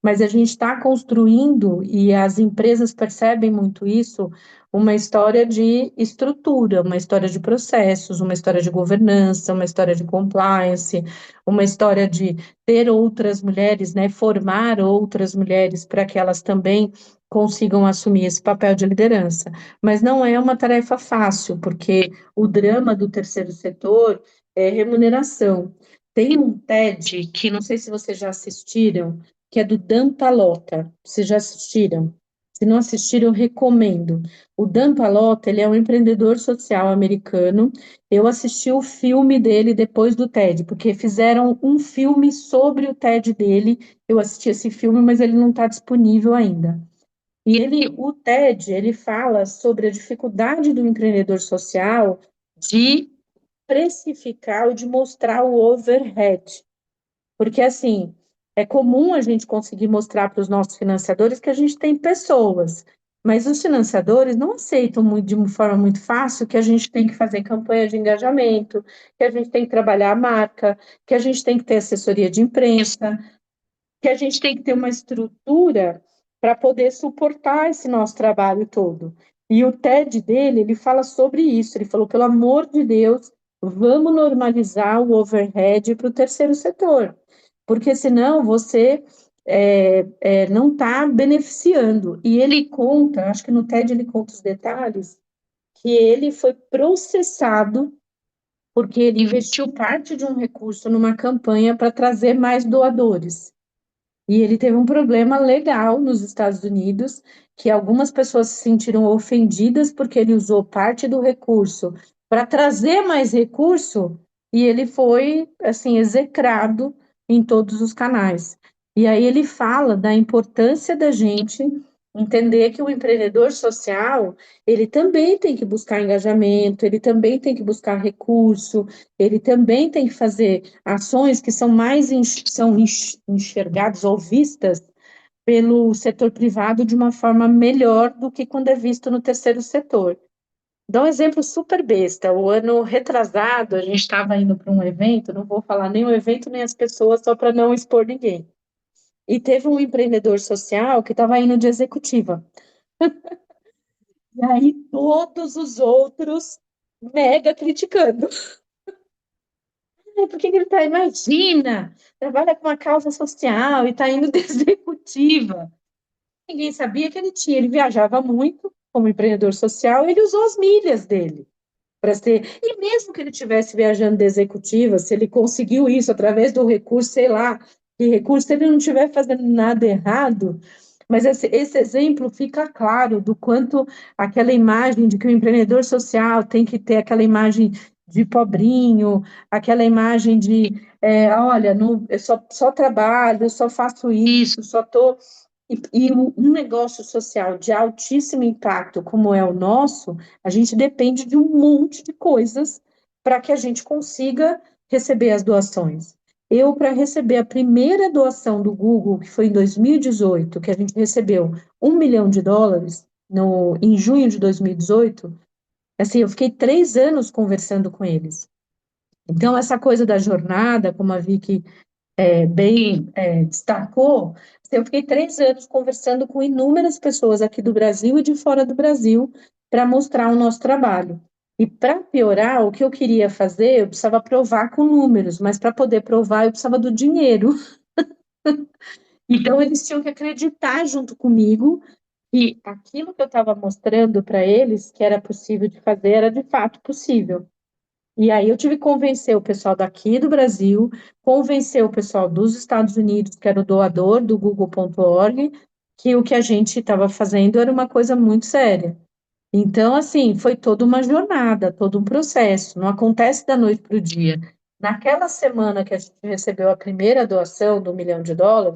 Mas a gente está construindo, e as empresas percebem muito isso, uma história de estrutura, uma história de processos, uma história de governança, uma história de compliance, uma história de ter outras mulheres, né, formar outras mulheres para que elas também consigam assumir esse papel de liderança. Mas não é uma tarefa fácil, porque o drama do terceiro setor é remuneração. Tem um TED que não sei se vocês já assistiram, que é do Dan Pallotta. Vocês já assistiram? Se não assistiram, eu recomendo. O Dan Pallotta, ele é um empreendedor social americano. Eu assisti o filme dele depois do TED, porque fizeram um filme sobre o TED dele. Eu assisti esse filme, mas ele não está disponível ainda. E o TED, ele fala sobre a dificuldade do empreendedor social de precificar ou de mostrar o overhead. Porque, assim, é comum a gente conseguir mostrar para os nossos financiadores que a gente tem pessoas, mas os financiadores não aceitam muito, de uma forma muito fácil que a gente tem que fazer campanha de engajamento, que a gente tem que trabalhar a marca, que a gente tem que ter assessoria de imprensa, que a gente tem que ter uma estrutura para poder suportar esse nosso trabalho todo. E o TED dele, ele fala sobre isso. Ele falou, pelo amor de Deus, vamos normalizar o overhead para o terceiro setor, porque senão você não está beneficiando. E ele conta, acho que no TED ele conta os detalhes, que ele foi processado porque ele investiu parte de um recurso numa campanha para trazer mais doadores. E ele teve um problema legal nos Estados Unidos, que algumas pessoas se sentiram ofendidas porque ele usou parte do recurso para trazer mais recurso, e ele foi, assim, execrado em todos os canais. E aí ele fala da importância da gente entender que o empreendedor social, ele também tem que buscar engajamento, ele também tem que buscar recurso, ele também tem que fazer ações que são mais enxergadas ou vistas pelo setor privado de uma forma melhor do que quando é visto no terceiro setor. Dá um exemplo super besta. O ano retrasado, a gente estava indo para um evento, não vou falar nem o evento nem as pessoas, só para não expor ninguém. E teve um empreendedor social que estava indo de executiva. E aí todos os outros mega criticando. Por que ele está, imagina, trabalha com uma causa social e está indo de executiva. Ninguém sabia que ele viajava muito como empreendedor social, ele usou as milhas dele para ser. E mesmo que ele estivesse viajando de executiva, se ele conseguiu isso através do recurso, sei lá, que recurso, se ele não estiver fazendo nada errado, mas esse exemplo fica claro do quanto aquela imagem de que o empreendedor social tem que ter aquela imagem de pobrinho, aquela imagem de, olha, não, eu só trabalho, eu só faço isso, só estou. E um negócio social de altíssimo impacto, como é o nosso, a gente depende de um monte de coisas para que a gente consiga receber as doações. Eu, para receber a primeira doação do Google, que foi em 2018, que a gente recebeu US$ 1 milhão em junho de 2018, assim, eu fiquei 3 anos conversando com eles. Então, essa coisa da jornada, como a Vicky destacou, eu fiquei 3 anos conversando com inúmeras pessoas aqui do Brasil e de fora do Brasil para mostrar o nosso trabalho. E para piorar, o que eu queria fazer, eu precisava provar com números, mas para poder provar, eu precisava do dinheiro. Então, eles tinham que acreditar junto comigo que aquilo que eu estava mostrando para eles, que era possível de fazer, era de fato possível. E aí eu tive que convencer o pessoal daqui do Brasil, convencer o pessoal dos Estados Unidos, que era o doador do Google.org, que o que a gente estava fazendo era uma coisa muito séria. Então, assim, foi toda uma jornada, todo um processo, não acontece da noite para o dia. Naquela semana que a gente recebeu a primeira doação do US$ 1 milhão,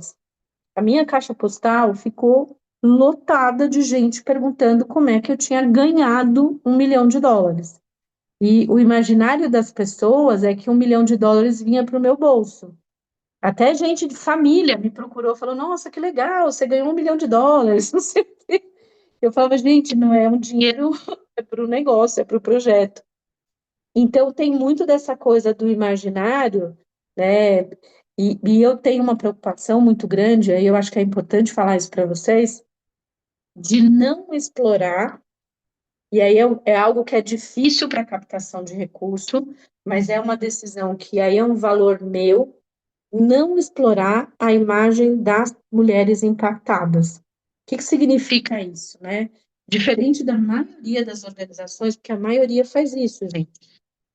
a minha caixa postal ficou lotada de gente perguntando como é que eu tinha ganhado US$ 1 milhão. E o imaginário das pessoas é que US$ 1 milhão vinha para o meu bolso. Até gente de família me procurou, falou: Nossa, que legal, você ganhou US$ 1 milhão. Não sei o quê. Eu falava: Gente, não é um dinheiro, é para o negócio, é para o projeto. Então, tem muito dessa coisa do imaginário, né? E eu tenho uma preocupação muito grande, aí eu acho que é importante falar isso para vocês, de não explorar. E aí é algo que é difícil para captação de recurso, mas é uma decisão que aí é um valor meu, não explorar a imagem das mulheres impactadas. O que significa isso, né? Diferente da maioria das organizações, porque a maioria faz isso, gente.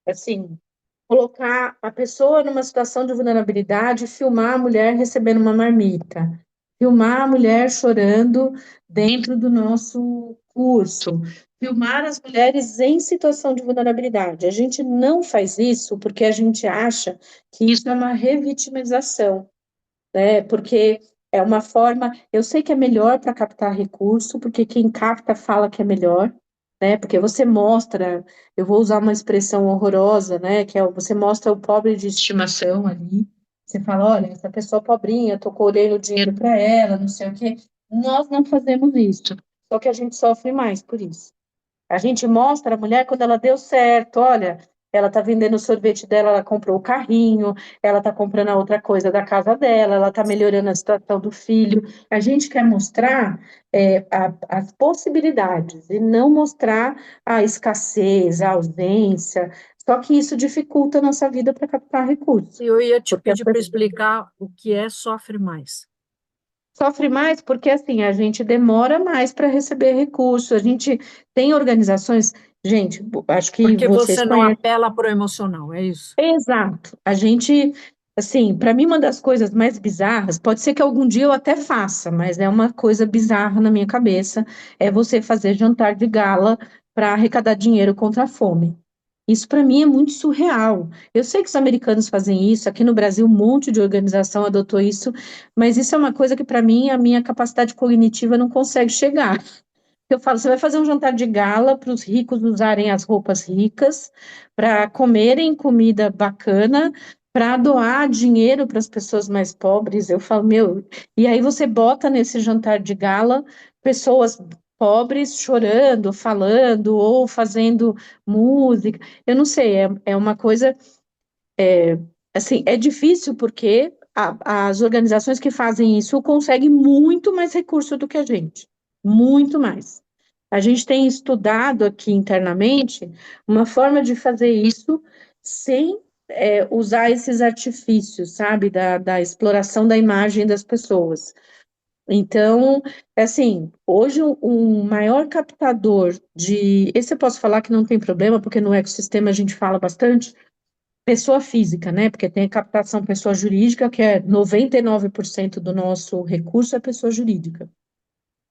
Assim, colocar a pessoa numa situação de vulnerabilidade, filmar a mulher recebendo uma marmita, filmar a mulher chorando dentro do nosso curso, filmar as mulheres em situação de vulnerabilidade. A gente não faz isso porque a gente acha que isso é uma revitimização, né? Porque é uma forma, eu sei que é melhor para captar recurso, porque quem capta fala que é melhor, né? Porque você mostra, eu vou usar uma expressão horrorosa, né? Que é você mostra o pobre de estimação ali. Você fala, olha, essa pessoa pobrinha, tô colhendo dinheiro para ela, não sei o quê. Nós não fazemos isso, só que a gente sofre mais por isso. A gente mostra a mulher quando ela deu certo, olha, ela está vendendo o sorvete dela, ela comprou o carrinho, ela está comprando a outra coisa da casa dela, ela está melhorando a situação do filho. A gente quer mostrar as possibilidades e não mostrar a escassez, a ausência. Só que isso dificulta a nossa vida para captar recursos. Eu ia te Porque a pedir para pessoa explicar o que é sofre mais. sofre mais porque assim a gente demora mais para receber recurso. A gente tem organizações, gente, acho que Porque vocês você não conhecem. apela para o emocional, é isso? Exato. A gente, assim, para mim uma das coisas mais bizarras, pode ser que algum dia eu até faça, mas é uma coisa bizarra na minha cabeça, é você fazer jantar de gala para arrecadar dinheiro contra a fome. Isso para mim é muito surreal. Eu sei que os americanos fazem isso, aqui no Brasil um monte de organização adotou isso, mas isso é uma coisa que para mim a minha capacidade cognitiva não consegue chegar. Eu falo, você vai fazer um jantar de gala para os ricos usarem as roupas ricas, para comerem comida bacana, para doar dinheiro para as pessoas mais pobres. Eu falo, meu, e aí você bota nesse jantar de gala pessoas pobres chorando, falando ou fazendo música. Eu não sei, é uma coisa, assim, é difícil porque as organizações que fazem isso conseguem muito mais recurso do que a gente, muito mais. A gente tem estudado aqui internamente uma forma de fazer isso sem usar esses artifícios, sabe, da exploração da imagem das pessoas. Então, assim, hoje um maior captador esse eu posso falar que não tem problema, porque no ecossistema a gente fala bastante, pessoa física, né? Porque tem a captação pessoa jurídica, que é 99% do nosso recurso é pessoa jurídica.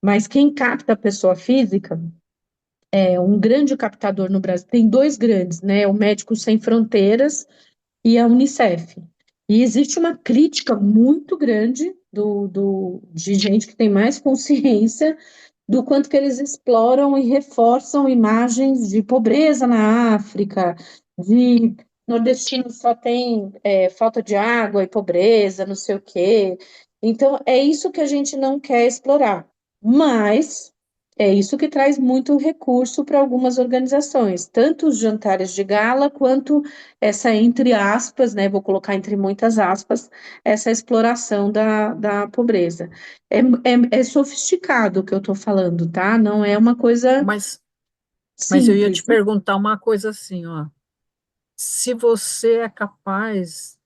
Mas quem capta a pessoa física um grande captador no Brasil, tem dois grandes, né? O Médicos Sem Fronteiras e a Unicef. E existe uma crítica muito grande de gente que tem mais consciência do quanto que eles exploram e reforçam imagens de pobreza na África, de nordestino só tem falta de água e pobreza, não sei o quê. Então, é isso que a gente não quer explorar. Mas é isso que traz muito recurso para algumas organizações, tanto os jantares de gala, quanto essa, entre aspas, né, vou colocar entre muitas aspas, essa exploração da pobreza. É sofisticado o que eu estou falando, tá? Não é uma coisa Mas eu ia te simples. perguntar uma coisa assim, ó. Se você é capaz,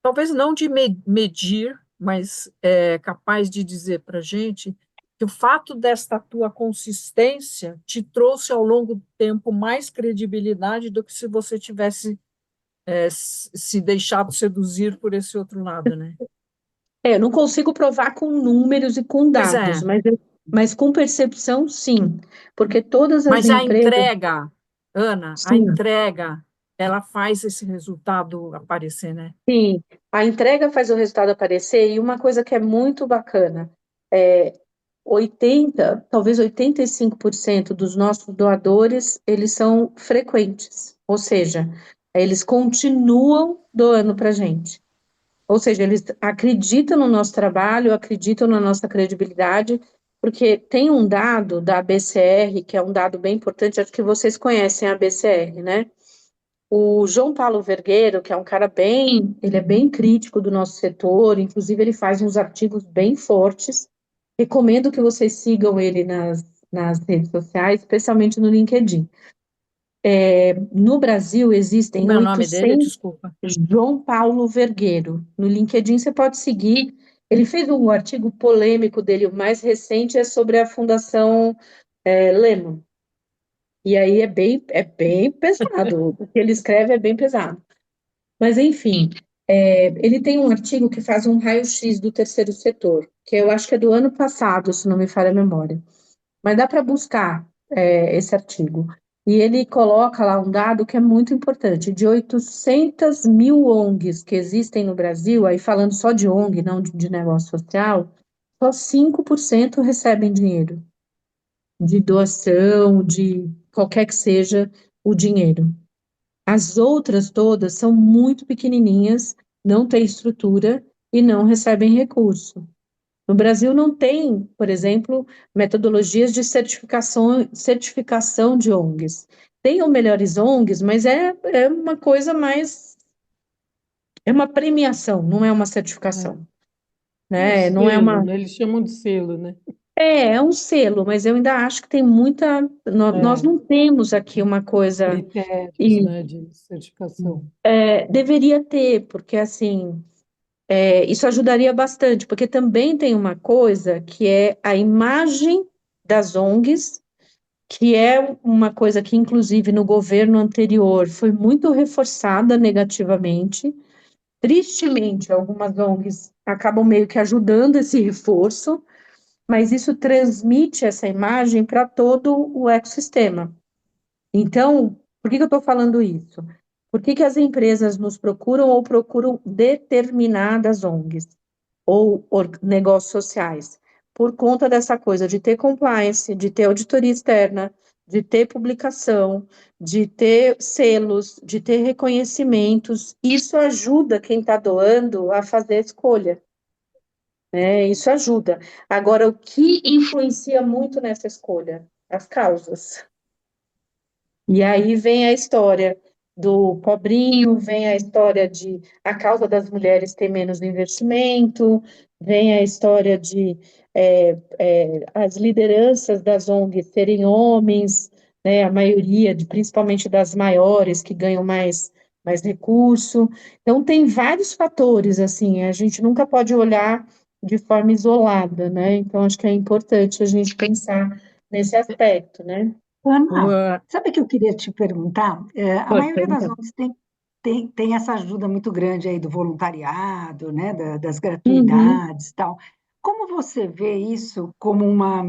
talvez não de medir, mas é capaz de dizer para a gente que o fato desta tua consistência te trouxe ao longo do tempo mais credibilidade do que se você tivesse se deixado seduzir por esse outro lado, né? Eu não consigo provar com números e com Pois dados, é, mas com percepção, sim. Porque todas as mas a empresas, entrega, Ana, a sim, entrega, ela faz esse resultado aparecer, né? sim, a entrega faz o resultado aparecer, e uma coisa que é muito bacana, é 80, talvez 85% dos nossos doadores, eles são frequentes, ou seja, eles continuam doando para a gente. Ou seja, eles acreditam no nosso trabalho, acreditam na nossa credibilidade, porque tem um dado da ABCR, que é um dado bem importante, acho que vocês conhecem a ABCR, né? O João Paulo Vergueiro, que é um cara ele é bem crítico do nosso setor, inclusive ele faz uns artigos bem fortes. Recomendo que vocês sigam ele nas redes sociais, especialmente no LinkedIn. No Brasil existem Como é o nome dele? 800. Desculpa. João Paulo Vergueiro. No LinkedIn você pode seguir. Ele fez um artigo polêmico dele, o mais recente é sobre a Fundação Lehman. E aí é bem pesado. O que ele escreve é bem pesado. Mas, enfim, ele tem um artigo que faz um raio-x do terceiro setor. que eu acho que é do ano passado, se não me falha a memória. Mas dá para buscar esse artigo. E ele coloca lá um dado que é muito importante: de 800 mil ONGs que existem no Brasil, aí falando só de ONG, não de negócio social, só 5% recebem dinheiro de doação, de qualquer que seja o dinheiro. As outras todas são muito pequenininhas, não têm estrutura e não recebem recurso. No Brasil não tem, por exemplo, metodologias de certificação de ONGs. Tem o Melhores ONGs, mas é uma coisa mais, é uma premiação, não é uma certificação, É um né? Não é selo, uma, né? Eles chamam de selo, né? é um selo, mas eu ainda acho que tem muita, nós É, não temos aqui uma coisa, critérios, e né, de certificação. deveria ter, porque assim, isso ajudaria bastante, porque também tem uma coisa que é a imagem das ONGs, que é uma coisa que, inclusive, no governo anterior foi muito reforçada negativamente. Tristemente, algumas ONGs acabam meio que ajudando esse reforço, mas isso transmite essa imagem para todo o ecossistema. Então, por que que eu estou falando isso? Por que que as empresas nos procuram ou procuram determinadas ONGs ou negócios sociais? Por conta dessa coisa de ter compliance, de ter auditoria externa, de ter publicação, de ter selos, de ter reconhecimentos. Isso ajuda quem está doando a fazer a escolha, né? Isso ajuda. Agora, o que influencia muito nessa escolha? As causas. E aí vem a história do pobrinho, vem a história de a causa das mulheres ter menos investimento, vem a história de as lideranças das ONGs serem homens, né, a maioria, principalmente das maiores, que ganham mais recurso. Então, tem vários fatores, assim, a gente nunca pode olhar de forma isolada, né? Então, acho que é importante a gente pensar nesse aspecto, né? Ana, Boa. sabe o que eu queria te perguntar? A Pode maioria das perguntar. ONGs tem essa ajuda muito grande aí do voluntariado, né, das Uhum. gratuidades e tal. Como você vê isso como uma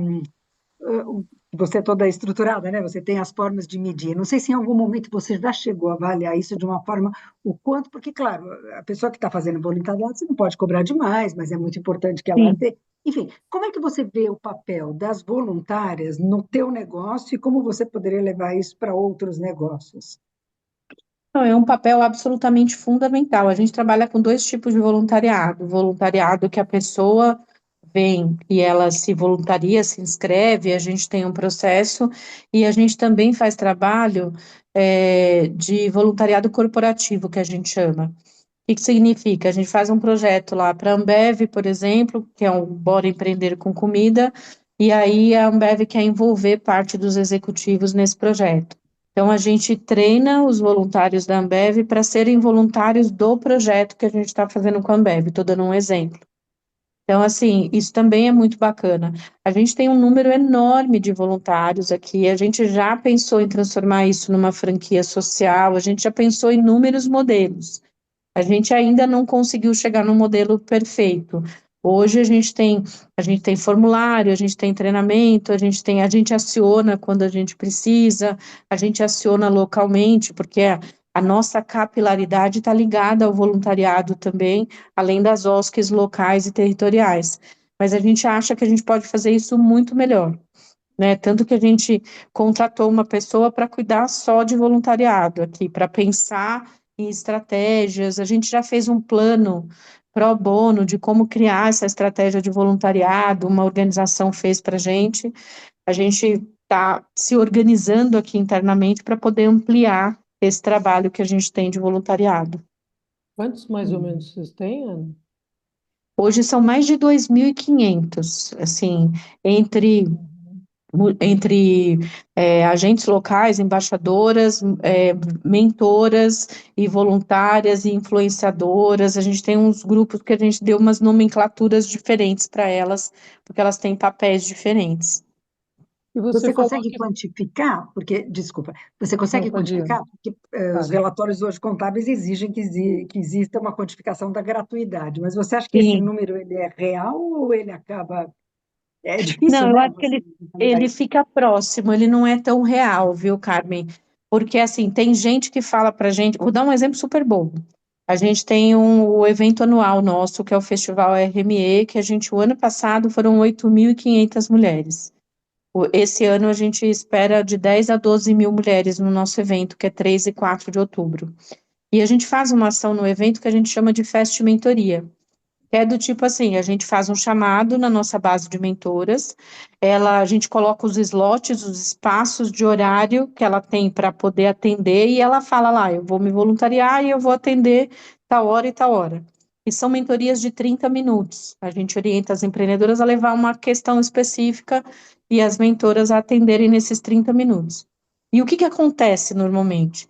você é toda estruturada, né? Você tem as formas de medir. Não sei se em algum momento você já chegou a avaliar isso de uma forma, o quanto, porque, claro, a pessoa que está fazendo voluntariado, você não pode cobrar demais, mas é muito importante que ela Sim. tenha. Enfim, como é que você vê o papel das voluntárias no teu negócio e como você poderia levar isso para outros negócios? Não, é um papel absolutamente fundamental. A gente trabalha com dois tipos de voluntariado. Voluntariado que a pessoa vem e ela se voluntaria, se inscreve, a gente tem um processo, e a gente também faz trabalho de voluntariado corporativo, que a gente chama. O que que significa? A gente faz um projeto lá para a Ambev, por exemplo, que é um Bora Empreender com Comida, e aí a Ambev quer envolver parte dos executivos nesse projeto. Então, a gente treina os voluntários da Ambev para serem voluntários do projeto que a gente está fazendo com a Ambev. Estou dando um exemplo. Então, assim, isso também é muito bacana. A gente tem um número enorme de voluntários aqui, a gente já pensou em transformar isso numa franquia social, a gente já pensou em inúmeros modelos. A gente ainda não conseguiu chegar no modelo perfeito. Hoje a gente tem formulário, a gente tem treinamento, a gente aciona quando a gente precisa, a gente aciona localmente, porque a nossa capilaridade está ligada ao voluntariado também, além das OSCs locais e territoriais. Mas a gente acha que a gente pode fazer isso muito melhor, né? Tanto que a gente contratou uma pessoa para cuidar só de voluntariado aqui, para pensar em estratégias. A gente já fez um plano pro bono de como criar essa estratégia de voluntariado, uma organização fez para a gente está se organizando aqui internamente para poder ampliar esse trabalho que a gente tem de voluntariado. Quantos mais ou menos vocês têm, Ana? Hoje são mais de 2.500, assim, entre agentes locais, embaixadoras, mentoras e voluntárias e influenciadoras. A gente tem uns grupos que a gente deu umas nomenclaturas diferentes para elas, porque elas têm papéis diferentes. E você Você falou consegue que... quantificar? Porque, desculpa, você Não, consegue pode ir. quantificar? Porque os Fale. relatórios hoje contábeis exigem que exista uma quantificação da gratuidade, mas você acha que esse Sim. número ele é real ou ele acaba... É difícil, Não, eu né? acho que Você... ele fica próximo, ele não é tão real, viu, Carmen? Porque, assim, tem gente que fala pra gente, vou dar um exemplo super bobo. A gente tem o evento anual nosso, que é o Festival RME, que a gente, o ano passado, foram 8.500 mulheres. Esse ano a gente espera de 10 a 12 mil mulheres no nosso evento, que é 3 e 4 de outubro. E a gente faz uma ação no evento que a gente chama de Fest Mentoria. Que é do tipo assim, a gente faz um chamado na nossa base de mentoras, a gente coloca os slots, os espaços de horário que ela tem para poder atender, e ela fala lá, eu vou me voluntariar e eu vou atender tal hora e tal hora. E são mentorias de 30 minutos. A gente orienta as empreendedoras a levar uma questão específica e as mentoras a atenderem nesses 30 minutos. E o que que acontece normalmente?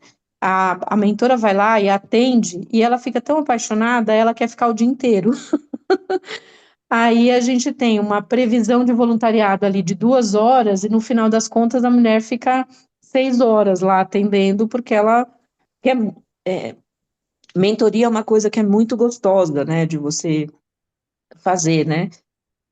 A mentora vai lá e atende, e ela fica tão apaixonada, ela quer ficar o dia inteiro. Aí a gente tem uma previsão de voluntariado ali de 2 horas, e no final das contas a mulher fica 6 horas lá atendendo, porque ela quer. é, Mentoria é uma coisa que é muito gostosa, né, de você fazer, né?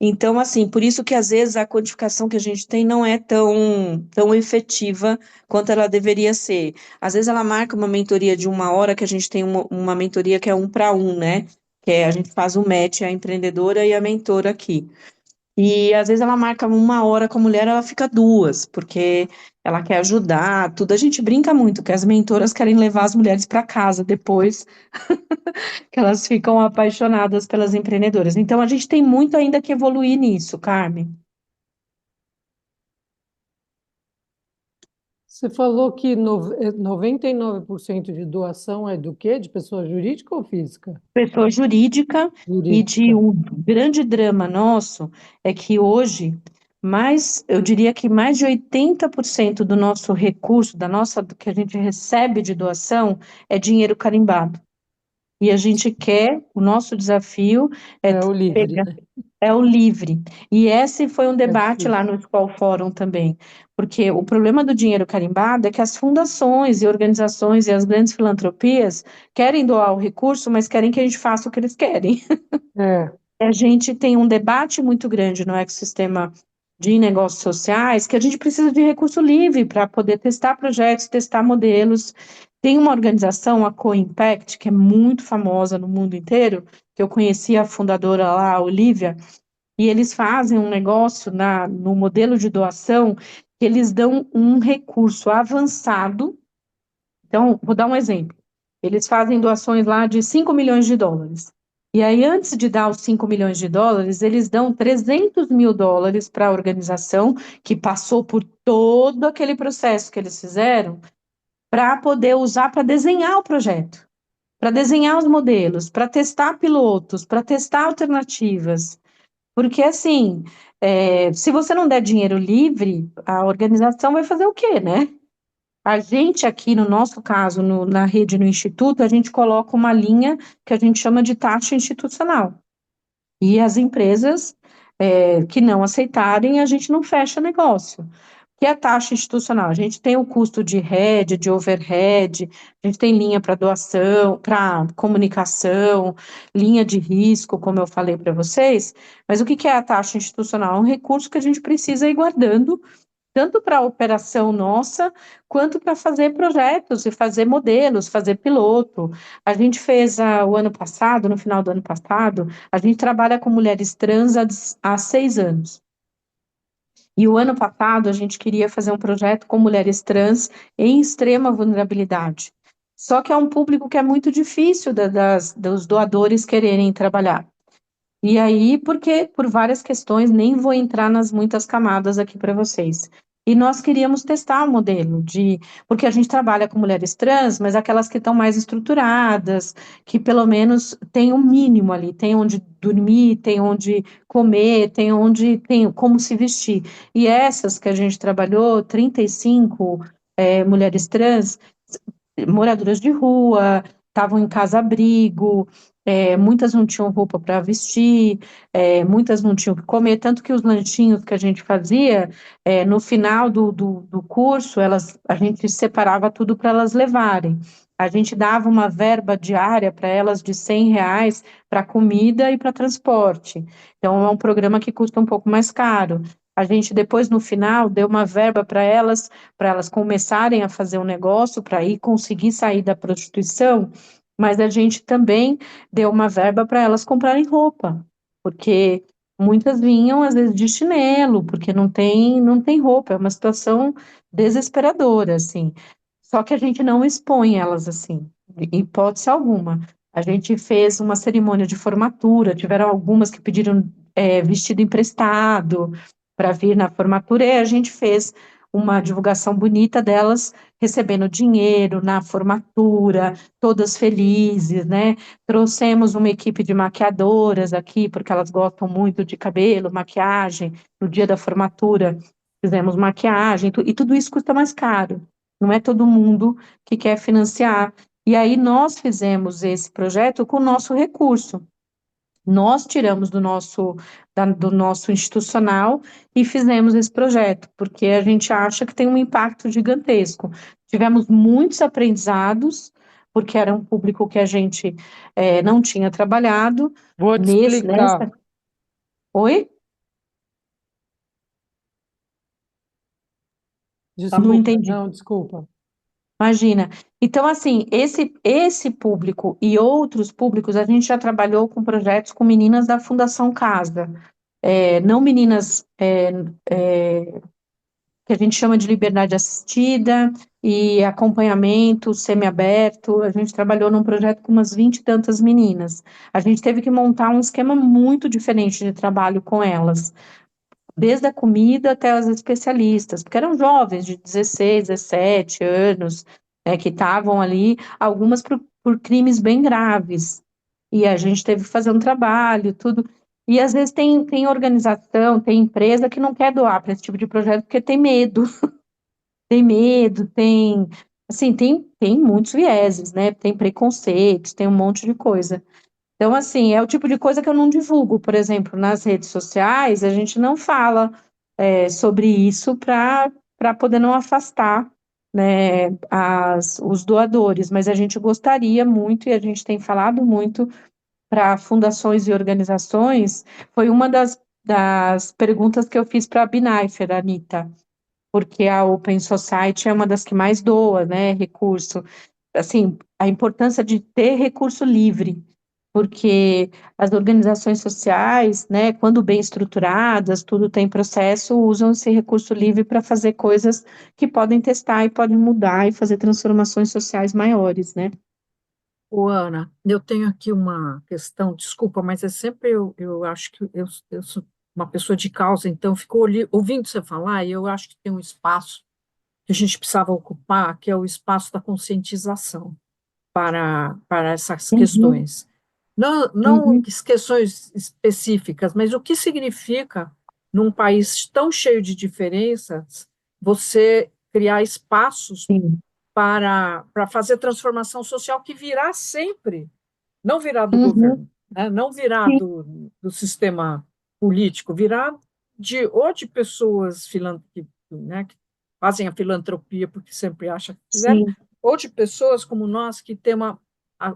Então, assim, por isso que às vezes a quantificação que a gente tem não é tão efetiva quanto ela deveria ser. Às vezes ela marca uma mentoria de 1 hora, que a gente tem uma mentoria que é 1 para 1, né? Que é a gente faz o match, a empreendedora e a mentora aqui. E às vezes ela marca 1 hora com a mulher, ela fica 2, porque ela quer ajudar, tudo. A gente brinca muito, que as mentoras querem levar as mulheres para casa depois, que elas ficam apaixonadas pelas empreendedoras. Então a gente tem muito ainda que evoluir nisso, Carmen. Você falou que 99% de doação é do quê? De pessoa jurídica ou física? Pessoa jurídica, e de Jurídica. um grande drama nosso é que hoje, eu diria que mais de 80% do nosso recurso, do que a gente recebe de doação, é dinheiro carimbado. E a gente quer, o nosso desafio é É o livre, pegar, né? é o livre. E esse foi um É debate lá difícil. no School Forum também, porque o problema do dinheiro carimbado é que as fundações e organizações e as grandes filantropias querem doar o recurso, mas querem que a gente faça o que eles querem. É, A gente tem um debate muito grande no ecossistema de negócios sociais, que a gente precisa de recurso livre para poder testar projetos, testar modelos. Tem uma organização, a Co-Impact, que é muito famosa no mundo inteiro, que eu conheci a fundadora lá, a Olivia, e eles fazem um negócio no modelo de doação, que eles dão um recurso avançado. Então, vou dar um exemplo. Eles fazem doações lá de 5 milhões de dólares. E aí, antes de dar os 5 milhões de dólares, eles dão 300 mil dólares para a organização, que passou por todo aquele processo que eles fizeram, para poder usar para desenhar o projeto, para desenhar os modelos, para testar pilotos, para testar alternativas. Porque, assim, se você não der dinheiro livre, a organização vai fazer o quê, né? A gente aqui, no nosso caso, na rede, no Instituto, a gente coloca uma linha que a gente chama de taxa institucional. E as empresas que não aceitarem, a gente não fecha negócio. Que é a taxa institucional? A gente tem o custo de head, de overhead, a gente tem linha para doação, para comunicação, linha de risco, como eu falei para vocês, mas o que que é a taxa institucional? É um recurso que a gente precisa ir guardando tanto para a operação nossa, quanto para fazer projetos e fazer modelos, fazer piloto. A gente fez o ano passado, no final do ano passado, a gente trabalha com mulheres trans há 6 anos. E o ano passado a gente queria fazer um projeto com mulheres trans em extrema vulnerabilidade. Só que é um público que é muito difícil dos doadores quererem trabalhar. E aí, porque por várias questões, nem vou entrar nas muitas camadas aqui para vocês. E nós queríamos testar o modelo porque a gente trabalha com mulheres trans, mas aquelas que estão mais estruturadas, que pelo menos tem um mínimo ali, tem onde dormir, tem onde comer, tem como se vestir. E essas que a gente trabalhou, 35 mulheres trans, moradoras de rua, estavam em casa-abrigo, muitas não tinham roupa para vestir, muitas não tinham o que comer, tanto que os lanchinhos que a gente fazia, no final do curso, a gente separava tudo para elas levarem. A gente dava uma verba diária para elas de R$ 100 para comida e para transporte. Então, é um programa que custa um pouco mais caro. A gente depois, no final, deu uma verba para elas começarem a fazer um negócio, para ir conseguir sair da prostituição, mas a gente também deu uma verba para elas comprarem roupa, porque muitas vinham, às vezes, de chinelo, porque não tem roupa, é uma situação desesperadora, assim. Só que a gente não expõe elas assim, em hipótese alguma. A gente fez uma cerimônia de formatura, tiveram algumas que pediram vestido emprestado para vir na formatura, e a gente fez uma divulgação bonita delas recebendo dinheiro na formatura, todas felizes, né? Trouxemos uma equipe de maquiadoras aqui, porque elas gostam muito de cabelo, maquiagem. No dia da formatura, fizemos maquiagem, e tudo isso custa mais caro. Não é todo mundo que quer financiar. E aí nós fizemos esse projeto com o nosso recurso. Nós tiramos do nosso institucional e fizemos esse projeto, porque a gente acha que tem um impacto gigantesco. Tivemos muitos aprendizados, porque era um público que a gente não tinha trabalhado Vou te explicar. nessa. Oi? Não Desculpa, entendi. não, desculpa. Imagina. Então, assim, esse público e outros públicos, a gente já trabalhou com projetos com meninas da Fundação Casa. Não meninas que a gente chama de liberdade assistida e acompanhamento semiaberto. A gente trabalhou num projeto com umas 20 e tantas meninas. A gente teve que montar um esquema muito diferente de trabalho com elas, desde a comida até os especialistas, porque eram jovens de 16, 17 anos, né, que estavam ali, algumas por crimes bem graves. E a gente teve que fazer um trabalho, tudo. E às vezes tem organização, tem empresa que não quer doar para esse tipo de projeto porque tem medo. Tem medo, assim, tem muitos vieses, né? Tem preconceitos, tem um monte de coisa. Então, assim, é o tipo de coisa que eu não divulgo, por exemplo, nas redes sociais, a gente não fala sobre isso para poder não afastar, né, os doadores, mas a gente gostaria muito, e a gente tem falado muito para fundações e organizações, foi uma das perguntas que eu fiz para a Binaifer, Anitta, porque a Open Society é uma das que mais doa, né, recurso. Assim, a importância de ter recurso livre, porque as organizações sociais, né, quando bem estruturadas, tudo tem processo, usam esse recurso livre para fazer coisas que podem testar e podem mudar e fazer transformações sociais maiores, né? Ô, Ana, eu tenho aqui uma questão, desculpa, mas é sempre eu acho que eu sou uma pessoa de causa, então eu fico ouvindo você falar e eu acho que tem um espaço que a gente precisava ocupar, que é o espaço da conscientização para essas Uhum, questões. Não uhum, questões específicas, mas o que significa, num país tão cheio de diferenças, você criar espaços sim, para fazer transformação social que virá sempre, não virá do uhum, governo, né? Não virá sim, do sistema político, virá ou de pessoas né, que fazem a filantropia porque sempre acham que fizeram, sim, ou de pessoas como nós que tem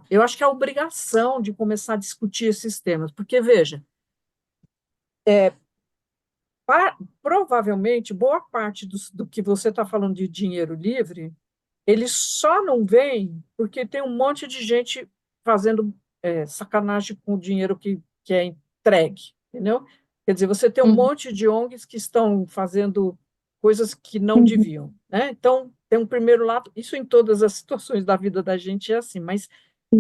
eu acho que é a obrigação de começar a discutir esses temas, porque, veja, provavelmente, boa parte do que você está falando de dinheiro livre, eles só não vêm porque tem um monte de gente fazendo sacanagem com o dinheiro que é entregue, entendeu? Quer dizer, você tem um uhum, monte de ONGs que estão fazendo coisas que não uhum, deviam, né? Então, tem um primeiro lado, isso em todas as situações da vida da gente é assim, mas,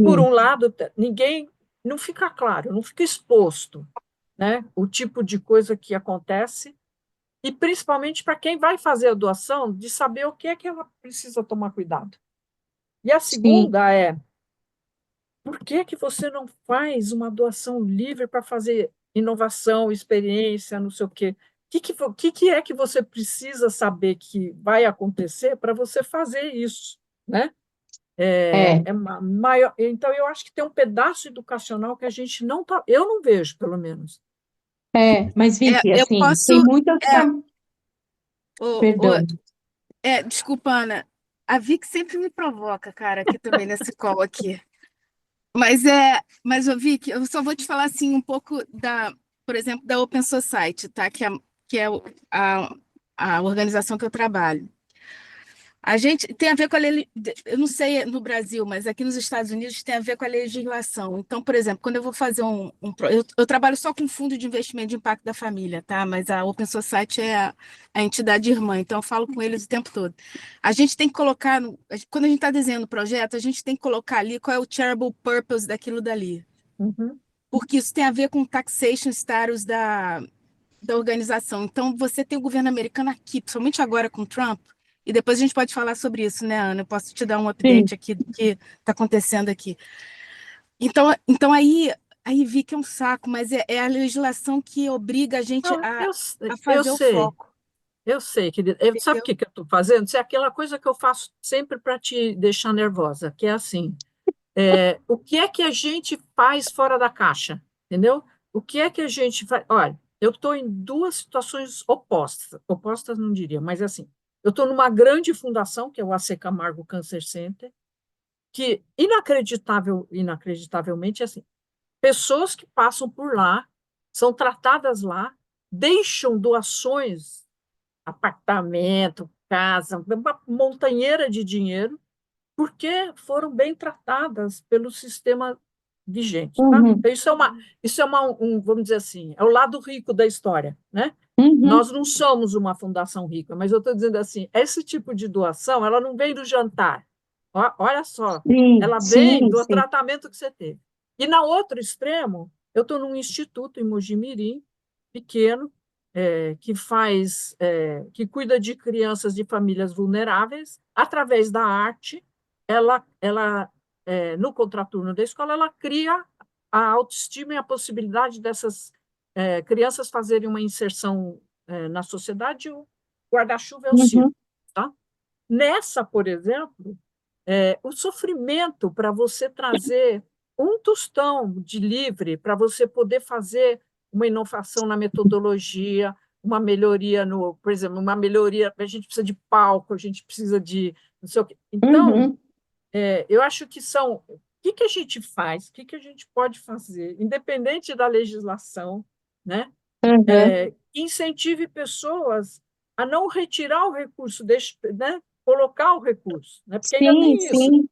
por sim, um lado, ninguém, não fica claro, não fica exposto, né? O tipo de coisa que acontece e principalmente para quem vai fazer a doação, de saber o que é que ela precisa tomar cuidado. E a sim, segunda é, por que que você não faz uma doação livre para fazer inovação, experiência, não sei o quê? O que é que você precisa saber que vai acontecer para você fazer isso, né? É, Maior. Então, eu acho que tem um pedaço educacional que a gente não tá, eu não vejo, pelo menos. mas Vicky, Eu assim, posso. tem muitas. Ô, ô, Perdão. desculpa, Ana. A Vic sempre me provoca, cara, aqui também nesse call aqui. Mas ô, Vic, eu só vou te falar assim um pouco por exemplo, da Open Society, tá? A, a organização que eu trabalho. A gente tem a ver com eu não sei no Brasil, mas aqui nos Estados Unidos tem a ver com a legislação. Então, por exemplo, quando eu vou fazer eu trabalho só com fundo de investimento de impacto da família, tá? Mas a Open Society é a entidade irmã, então eu falo com eles o tempo todo. A gente tem que colocar, quando a gente está desenhando o projeto, a gente tem que colocar ali qual é o charitable purpose daquilo dali. Uhum. Porque isso tem a ver com o taxation status da organização. Então, você tem o governo americano aqui, principalmente agora com Trump, e depois a gente pode falar sobre isso, né, Ana? Eu posso te dar um Sim. update aqui do que está acontecendo aqui. Então aí vi que é um saco, mas é a legislação que obriga a gente Não, a eu fazer o sei. foco, Eu sei, querida. Sabe o entendeu? que eu estou fazendo? Isso é aquela coisa que eu faço sempre para te deixar nervosa, que é assim: o que é que a gente faz fora da caixa? Entendeu? O que é que a gente faz? Olha, eu estou em duas situações opostas não diria, mas assim, eu estou numa grande fundação, que é o AC Camargo Cancer Center, que inacreditavelmente, assim, pessoas que passam por lá, são tratadas lá, deixam doações, apartamento, casa, uma montanheira de dinheiro, porque foram bem tratadas pelo sistema vigente, tá? Uhum, Então, vamos dizer assim, é o lado rico da história, né? uhum. Nós não somos uma fundação rica, mas eu estou dizendo assim, esse tipo de doação, ela não vem do jantar. Olha só, Sim, ela vem sim, do sim. tratamento que você teve. E, na outro extremo, eu estou num instituto em Mojimirim, pequeno, que cuida de crianças de famílias vulneráveis, através da arte, no contraturno da escola, ela cria a autoestima e a possibilidade dessas crianças fazerem uma inserção na sociedade. O guarda-chuva é o circo, Uhum, tá? Nessa, por exemplo, o sofrimento para você trazer um tostão de livre para você poder fazer uma inovação na metodologia, uma melhoria por exemplo, uma melhoria, a gente precisa de palco, a gente precisa de não sei o quê. Então, uhum, eu acho que o que a gente faz, o que a gente pode fazer, independente da legislação, né? uhum. Que incentive pessoas a não retirar o recurso, né? Colocar o recurso, né? Porque ainda Sim, tem isso. sim.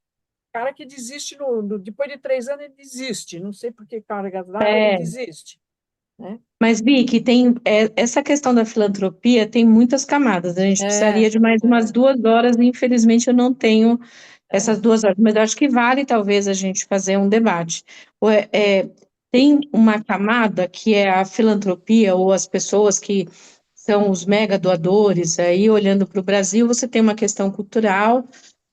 Cara que desiste depois de 3 anos, ele desiste. Não sei por que carga d'água ele É. desiste, né? Mas, Vicky, essa questão da filantropia tem muitas camadas. A gente É, precisaria de mais umas 2 horas, e infelizmente eu não tenho essas 2 horas, mas eu acho que vale talvez a gente fazer um debate. Tem uma camada que é a filantropia, ou as pessoas que são os mega doadores. Aí, olhando para o Brasil, você tem uma questão cultural,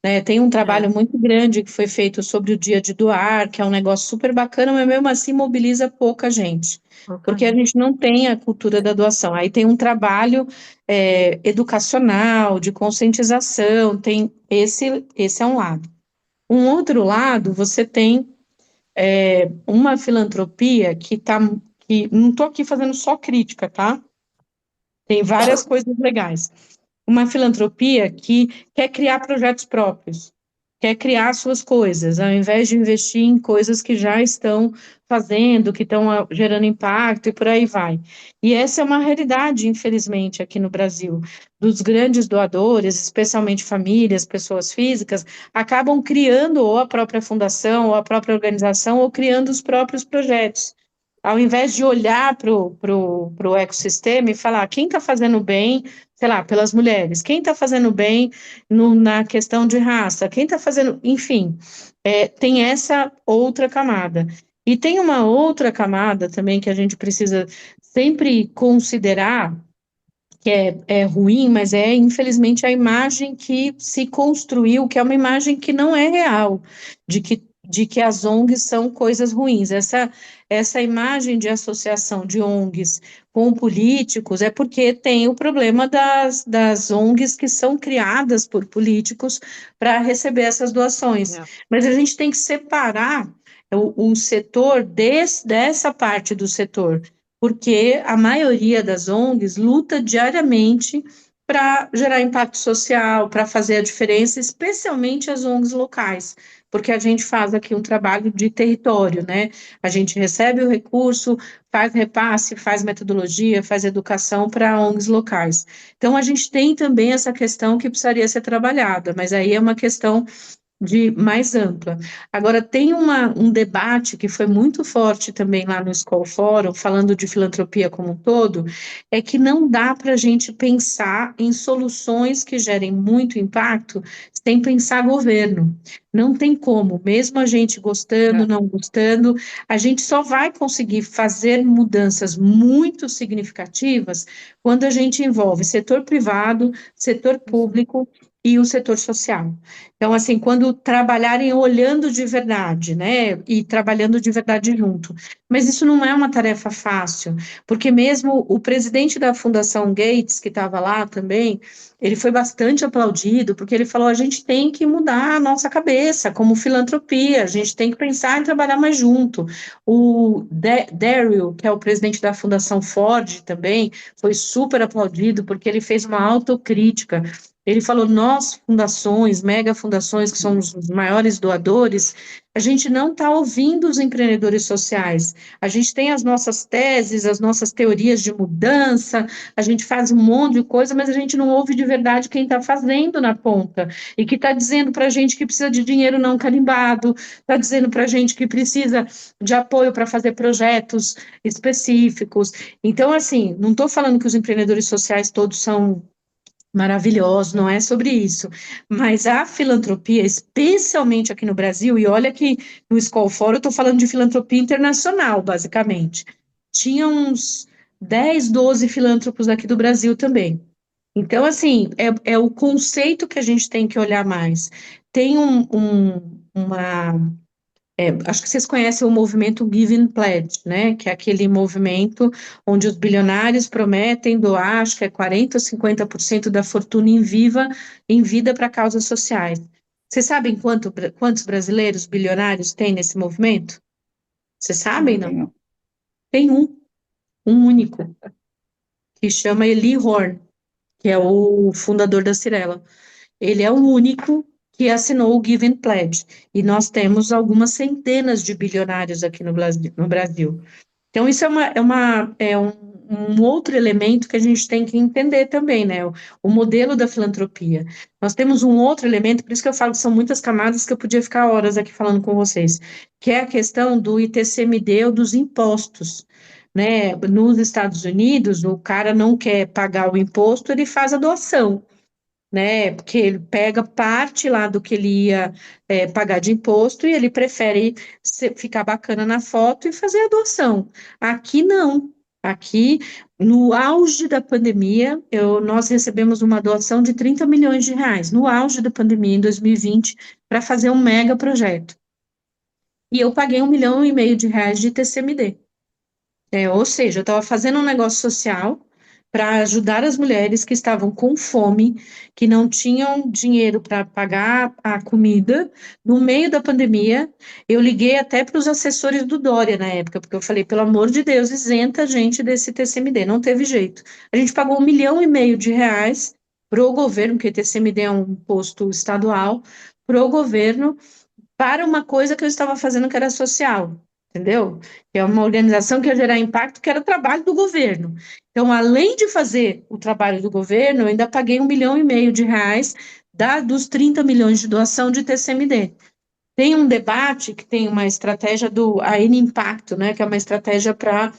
né? Tem um é, trabalho muito grande que foi feito sobre o Dia de Doar, que é um negócio super bacana, mas mesmo assim mobiliza pouca gente, pouca porque a gente. gente não tem a cultura da doação. Aí tem um trabalho educacional, de conscientização, tem esse é um lado. Um outro lado, você tem uma filantropia que não estou aqui fazendo só crítica, tá? Tem várias coisas legais. Uma filantropia que quer criar projetos próprios, quer criar suas coisas, ao invés de investir em coisas que já estão fazendo, que estão gerando impacto e por aí vai. E essa é uma realidade, infelizmente, aqui no Brasil, dos grandes doadores, especialmente famílias, pessoas físicas, acabam criando ou a própria fundação, ou a própria organização, ou criando os próprios projetos. Ao invés de olhar pro ecossistema e falar quem está fazendo bem, sei lá, pelas mulheres, quem está fazendo bem na questão de raça, quem está fazendo, enfim, tem essa outra camada. E tem uma outra camada também que a gente precisa sempre considerar, que é ruim, mas é infelizmente a imagem que se construiu, que é uma imagem que não é real, de que de que as ONGs são coisas ruins. Essa imagem de associação de ONGs com políticos é porque tem o problema das ONGs que são criadas por políticos para receber essas doações. Mas a gente tem que separar o setor dessa parte do setor, porque a maioria das ONGs luta diariamente para gerar impacto social, para fazer a diferença, especialmente as ONGs locais, porque a gente faz aqui um trabalho de território, né? A gente recebe o recurso, faz repasse, faz metodologia, faz educação para ONGs locais. Então, a gente tem também essa questão que precisaria ser trabalhada, mas aí é uma questão mais ampla. Agora, tem um debate que foi muito forte também lá no School Forum, falando de filantropia como um todo, é que não dá para a gente pensar em soluções que gerem muito impacto sem pensar governo. Não tem como, mesmo a gente gostando, não gostando, a gente só vai conseguir fazer mudanças muito significativas quando a gente envolve setor privado, setor público e o setor social. Então, assim, quando trabalharem olhando de verdade, né, e trabalhando de verdade junto. Mas isso não é uma tarefa fácil, porque mesmo o presidente da Fundação Gates, que estava lá também, ele foi bastante aplaudido, porque ele falou, a gente tem que mudar a nossa cabeça, como filantropia, a gente tem que pensar em trabalhar mais junto. O Daryl, que é o presidente da Fundação Ford também, foi super aplaudido, porque ele fez uma autocrítica. Ele falou, nós, fundações, mega fundações, que são os maiores doadores, a gente não está ouvindo os empreendedores sociais. A gente tem as nossas teses, as nossas teorias de mudança, a gente faz um monte de coisa, mas a gente não ouve de verdade quem está fazendo na ponta. E que está dizendo para a gente que precisa de dinheiro não carimbado, está dizendo para a gente que precisa de apoio para fazer projetos específicos. Então, assim, não estou falando que os empreendedores sociais todos são maravilhoso, não é sobre isso, mas a filantropia, especialmente aqui no Brasil, e olha que no School Forum eu estou falando de filantropia internacional, basicamente, tinha uns 10, 12 filântropos aqui do Brasil também. Então, assim, é o conceito que a gente tem que olhar mais. Tem uma acho que vocês conhecem o movimento Give and Pledge, né? Que é aquele movimento onde os bilionários prometem doar, acho que é 40% ou 50% da fortuna em vida para causas sociais. Vocês sabem quantos brasileiros bilionários tem nesse movimento? Vocês sabem, não? Tem um único, que chama Eli Horn, que é o fundador da Cirela. Ele é o único que assinou o Give and Pledge, e nós temos algumas centenas de bilionários aqui no Brasil. Então, isso é um outro elemento que a gente tem que entender também, né? O modelo da filantropia. Nós temos um outro elemento, por isso que eu falo que são muitas camadas que eu podia ficar horas aqui falando com vocês, que é a questão do ITCMD ou dos impostos. Né? Nos Estados Unidos, o cara não quer pagar o imposto, ele faz a doação, né? Porque ele pega parte lá do que ele ia pagar de imposto e ele prefere ficar bacana na foto e fazer a doação. Aqui não. Aqui, no auge da pandemia, nós recebemos uma doação de 30 milhões de reais, no auge da pandemia, em 2020, para fazer um mega projeto. E eu paguei 1,5 milhão de reais de TCMD. Ou seja, eu estava fazendo um negócio social para ajudar as mulheres que estavam com fome, que não tinham dinheiro para pagar a comida. No meio da pandemia, eu liguei até para os assessores do Dória na época, porque eu falei, pelo amor de Deus, isenta a gente desse TCMD. Não teve jeito. A gente pagou 1,5 milhão de reais para o governo, porque TCMD é um imposto estadual, para o governo, para uma coisa que eu estava fazendo que era social. Entendeu? Que é uma organização que ia gerar impacto, que era o trabalho do governo. Então, além de fazer o trabalho do governo, eu ainda paguei 1,5 milhão de reais dos 30 milhões de doação de TCMD. Tem um debate que tem uma estratégia do AN Impacto, né, que é uma estratégia para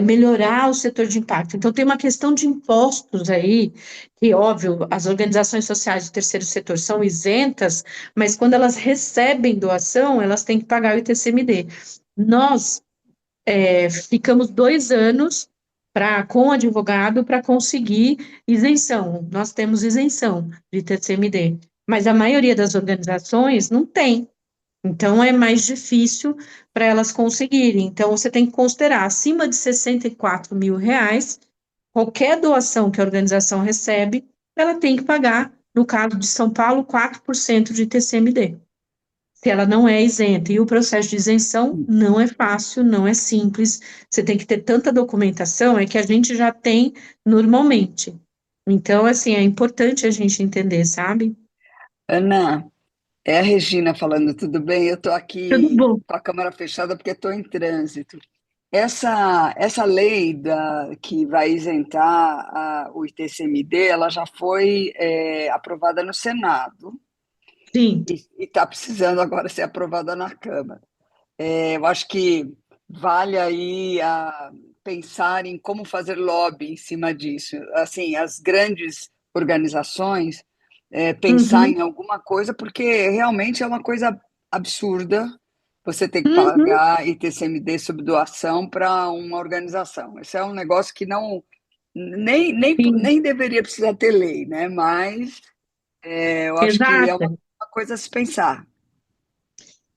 melhorar o setor de impacto. Então, tem uma questão de impostos aí, que, óbvio, as organizações sociais do terceiro setor são isentas, mas quando elas recebem doação, elas têm que pagar o ITCMD. Nós ficamos 2 anos com o advogado para conseguir isenção. Nós temos isenção de TCMD, mas a maioria das organizações não tem. Então, é mais difícil para elas conseguirem. Então, você tem que considerar, acima de R$ 64.000, qualquer doação que a organização recebe, ela tem que pagar, no caso de São Paulo, 4% de TCMD, se ela não é isenta. E o processo de isenção não é fácil, não é simples, você tem que ter tanta documentação, é que a gente já tem normalmente. Então, assim, é importante a gente entender, sabe? Ana, é a Regina falando, tudo bem? Eu estou Tudo aqui bom. com a câmera fechada porque estou em trânsito. Essa lei que vai isentar o ITCMD, ela já foi aprovada no Senado Sim. e está precisando agora ser aprovada na Câmara. Eu acho que vale aí pensar em como fazer lobby em cima disso. Assim, as grandes organizações pensar Uhum, em alguma coisa, porque realmente é uma coisa absurda você ter que uhum. pagar ITCMD sob doação para uma organização. Esse é um negócio que não Sim, nem deveria precisar ter lei, né? Mas eu acho que é exato. uma coisa a se pensar.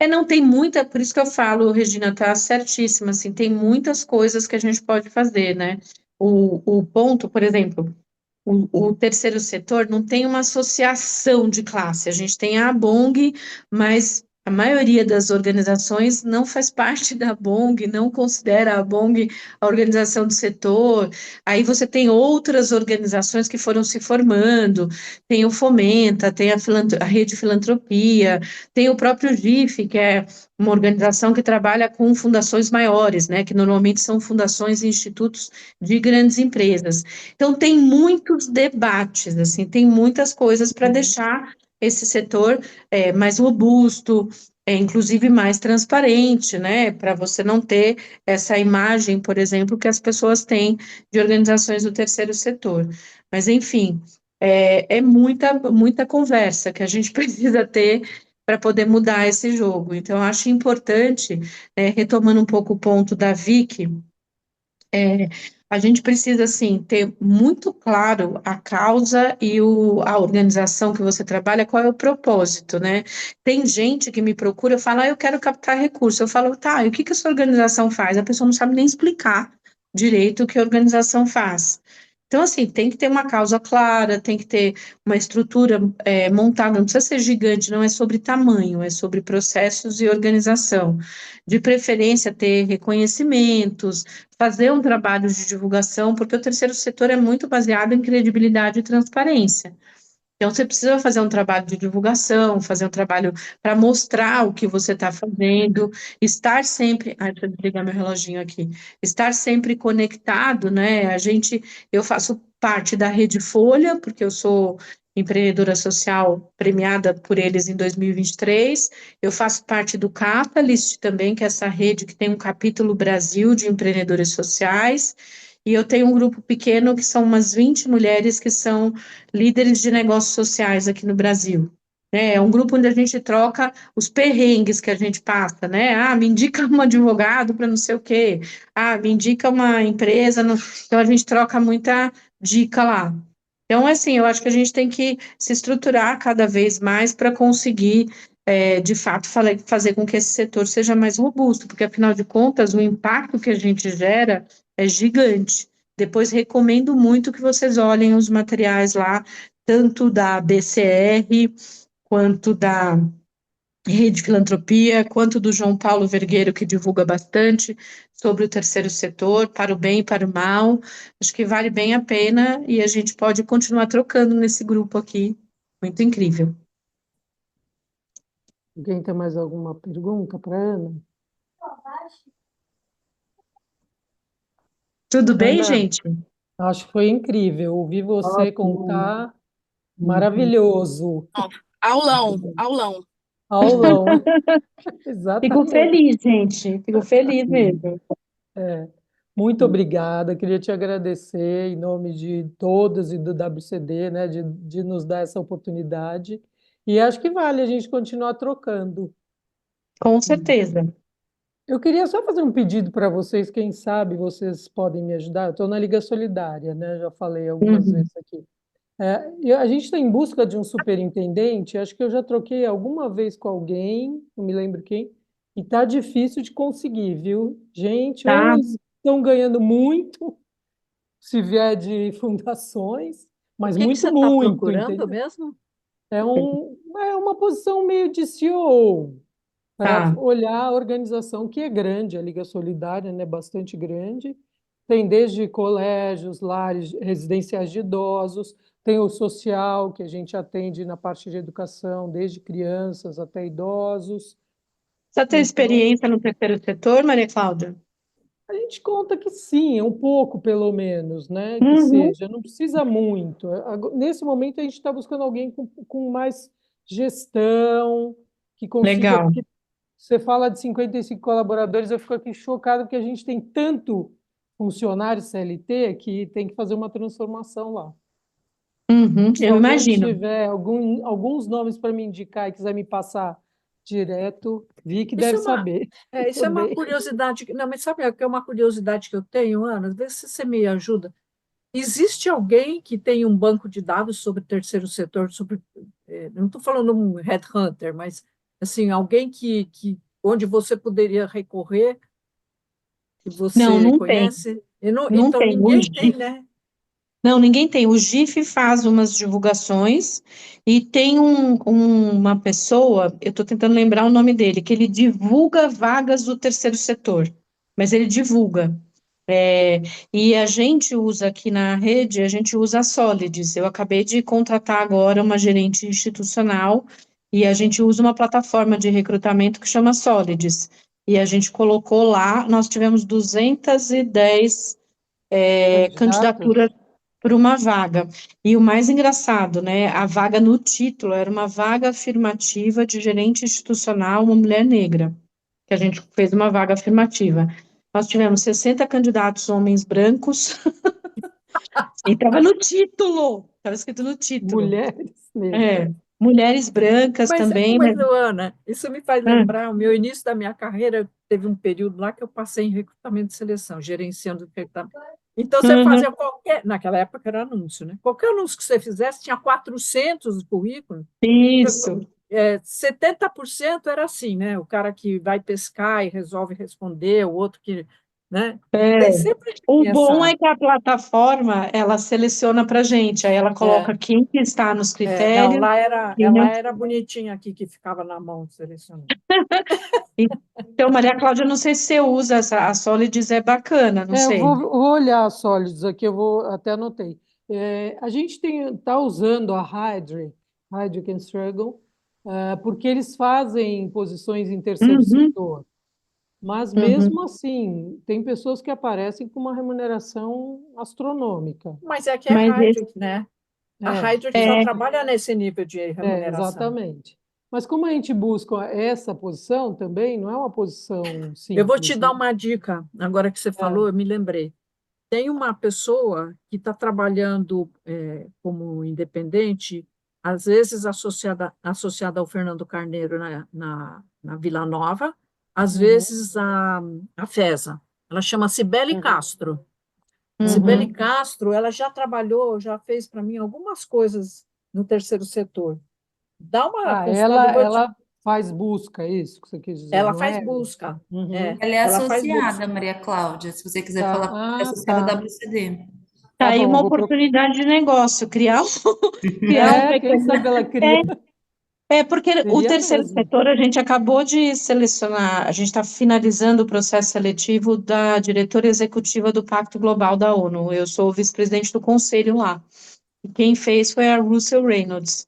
Não tem muita, por isso que eu falo, Regina, tá certíssima, assim, tem muitas coisas que a gente pode fazer, né? O ponto, por exemplo, o terceiro setor não tem uma associação de classe, a gente tem a ABONG, mas a maioria das organizações não faz parte da ABONG, não considera a ABONG a organização do setor. Aí você tem outras organizações que foram se formando, tem o Fomenta, tem a Rede Filantropia, tem o próprio GIF, que é uma organização que trabalha com fundações maiores, né, que normalmente são fundações e institutos de grandes empresas. Então, tem muitos debates, assim, tem muitas coisas para deixar esse setor mais robusto, inclusive mais transparente, né? Para você não ter essa imagem, por exemplo, que as pessoas têm de organizações do terceiro setor. Mas, enfim, é muita conversa que a gente precisa ter para poder mudar esse jogo. Então, eu acho importante, retomando um pouco o ponto da Vicky, a gente precisa, assim, ter muito claro a causa e a organização que você trabalha, qual é o propósito, né? Tem gente que me procura e fala, eu quero captar recursos. Eu falo, tá, e o que que a sua organização faz? A pessoa não sabe nem explicar direito o que a organização faz. Então, assim, tem que ter uma causa clara, tem que ter uma estrutura montada, não precisa ser gigante, não é sobre tamanho, é sobre processos e organização. De preferência, ter reconhecimentos, fazer um trabalho de divulgação, porque o terceiro setor é muito baseado em credibilidade e transparência. Então, você precisa fazer um trabalho de divulgação, fazer um trabalho para mostrar o que você está fazendo, estar sempre. Ai, deixa eu desligar meu reloginho aqui. Estar sempre conectado, né? Eu faço parte da Rede Folha, porque eu sou empreendedora social premiada por eles em 2023. Eu faço parte do Catalyst também, que é essa rede que tem um capítulo Brasil de empreendedores sociais. E eu tenho um grupo pequeno que são umas 20 mulheres que são líderes de negócios sociais aqui no Brasil. É um grupo onde a gente troca os perrengues que a gente passa, né? Ah, me indica um advogado para não sei o quê. Ah, me indica uma empresa. Então, a gente troca muita dica lá. Então, assim, eu acho que a gente tem que se estruturar cada vez mais para conseguir, de fato, fazer com que esse setor seja mais robusto, porque, afinal de contas, o impacto que a gente gera é gigante. Depois, recomendo muito que vocês olhem os materiais lá, tanto da BCR, quanto da Rede Filantropia, quanto do João Paulo Vergueiro, que divulga bastante sobre o terceiro setor, para o bem e para o mal. Acho que vale bem a pena e a gente pode continuar trocando nesse grupo aqui. Muito incrível. Alguém tem mais alguma pergunta para a Ana? Tudo bem, Ana, gente? acho que foi incrível. Ouvir você Ótimo. contar, maravilhoso. Aulão, aulão. Aulão, Fico exatamente. feliz, gente. Fico feliz mesmo. É. Muito obrigada. Queria te agradecer em nome de todas e do WCD, né, de nos dar essa oportunidade. E acho que vale a gente continuar trocando. Com certeza. Eu queria só fazer um pedido para vocês, quem sabe vocês podem me ajudar. Eu estou na Liga Solidária, né? Já falei algumas Uhum. vezes aqui. A gente está em busca de um superintendente, acho que eu já troquei alguma vez com alguém, não me lembro quem, e tá difícil de conseguir, viu? Gente, ou Tá, eles estão ganhando muito, se vier de fundações, O mas que que muito, você está muito, procurando entendeu? mesmo? É uma posição meio de CEO, para tá. olhar a organização que é grande, a Liga Solidária, né, bastante grande. Tem desde colégios, lares residenciais de idosos, tem o social, que a gente atende na parte de educação, desde crianças até idosos. Você tem Então, experiência no terceiro setor, Maria Cláudia? a gente conta que sim, um pouco pelo menos, né? Que Uhum. seja, não precisa muito. Nesse momento, a gente está buscando alguém com mais gestão, que consiga, Legal. porque você fala de 55 colaboradores, eu fico aqui chocado porque a gente tem tanto funcionário CLT que tem que fazer uma transformação lá. Uhum, Se eu alguém imagino. tiver alguns nomes para me indicar e quiser me passar direto, vi que Isso deve é uma, saber isso é uma também. curiosidade. Não, mas sabe o que é uma curiosidade que eu tenho, Ana? Às vezes você me ajuda. Existe alguém que tem um banco de dados sobre o terceiro setor, sobre, não estou falando um headhunter, mas assim, alguém onde você poderia recorrer, que Não, você não tem. conhece? Não Então, tem. O ninguém tem, GIF, né? não, ninguém tem. O GIF faz umas divulgações e tem uma pessoa, eu estou tentando lembrar o nome dele, que ele divulga vagas do terceiro setor, mas ele divulga. É, e a gente usa aqui na rede, a gente usa a Solids. Eu acabei de contratar agora uma gerente institucional e a gente usa uma plataforma de recrutamento que chama Solids. E a gente colocou lá, nós tivemos 210 Candidatos? candidaturas para uma vaga. E o mais engraçado, né? A vaga no título era uma vaga afirmativa de gerente institucional, uma mulher negra, que a gente fez uma vaga afirmativa. Nós tivemos 60 candidatos homens brancos e estava no título, estava escrito no título. Mulheres negras. É, mulheres brancas Mas, também, mas, mas Ana, isso me faz ah, lembrar o meu início da minha carreira. Teve um período lá que eu passei em recrutamento de seleção, gerenciando recrutamento. Então, você uhum, fazia naquela época era anúncio, né? Qualquer anúncio que você fizesse tinha 400 currículos. isso. 70% era assim, né? O cara que vai pescar e resolve responder, o outro que, né? Tem É. sempre O tinha bom essa. é que a plataforma, ela seleciona para gente, aí ela É, coloca quem que está nos não, critérios, quem ela não. era bonitinha aqui que ficava na mão selecionando. Então, Maria Cláudia, não sei se você usa a Solids, é bacana, não Eu sei. vou olhar sólidos aqui, eu vou até anotei. A gente está usando a Hydra Can Struggle, porque eles fazem posições em terceiro Uhum, setor. Mas uhum. mesmo assim, tem pessoas que aparecem com uma remuneração astronômica. Mas é que é Mas Heidrick, né? A É, Heidrick só trabalha nesse nível de remuneração. exatamente. Mas como a gente busca essa posição também, não é uma posição Eu vou te simples, dar né? uma dica, agora que você É, falou, eu me lembrei. Tem uma pessoa que está trabalhando como independente, às vezes associada ao Fernando Carneiro na Vila Nova, às uhum, vezes a FESA. Ela chama Cibele uhum, Castro. Cibele Uhum. Castro, ela já trabalhou, já fez para mim algumas coisas no terceiro setor. Dá uma Ah, consultada, ela faz busca, é isso que você quis dizer, ela não faz é? busca. Uhum. Ela é Ela faz associada, busca. Maria Cláudia, se você quiser Tá. falar, é Ah, associada tá. WCD. Tá Tá aí bom, uma vou procurar. oportunidade de negócio, criar, criar um Quem pequeno. sabe ela cria. Porque o Seria terceiro mesmo. setor, a gente acabou de selecionar, a gente está finalizando o processo seletivo da diretora executiva do Pacto Global da ONU. Eu sou vice-presidente do conselho lá. E quem fez foi a Russell Reynolds.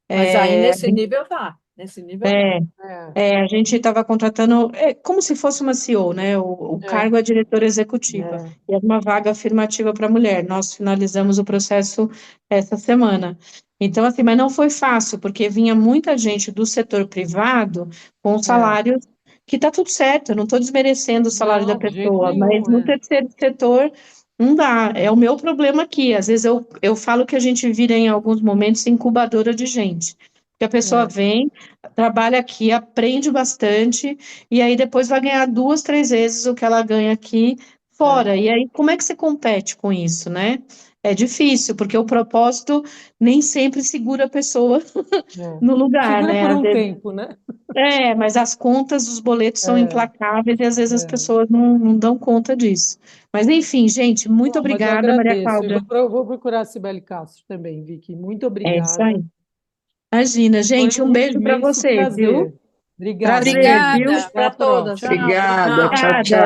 Mas aí É, nesse nível dá. Nesse nível dá. É, a gente estava contratando, como se fosse uma CEO, né? O é. cargo é diretora executiva. É. E é uma vaga afirmativa para mulher. Nós finalizamos o processo essa semana. Então, assim, mas não foi fácil, porque vinha muita gente do setor privado com É. salários que tá tudo certo. Eu não estou desmerecendo o salário da Não, de jeito pessoa, mas nenhum, no é. terceiro setor não dá. É o meu problema aqui. Às vezes eu falo que a gente vira, em alguns momentos, incubadora de gente. Que a pessoa É. vem, trabalha aqui, aprende bastante, e aí depois vai ganhar 2, 3 vezes o que ela ganha aqui fora. E aí, como é que você compete com isso, né? É difícil, porque o propósito nem sempre segura a pessoa no lugar, Segura né? por Às um vezes, tempo, né? mas as contas, os boletos são É, implacáveis e às vezes as é. pessoas não dão conta disso. Mas enfim, gente, muito Bom, mas eu obrigada, Maria agradeço. E Cláudia. vou procurar a Cibele Castro também, Vicky. Muito É isso obrigada. aí. Imagina, Foi gente, um um beijo para imenso vocês, viu? prazer. Obrigada, Prazer, Ana. viu? Obrigada. Até a Para todas. próxima. Tchau, Obrigada, tchau. tchau, Obrigada. tchau.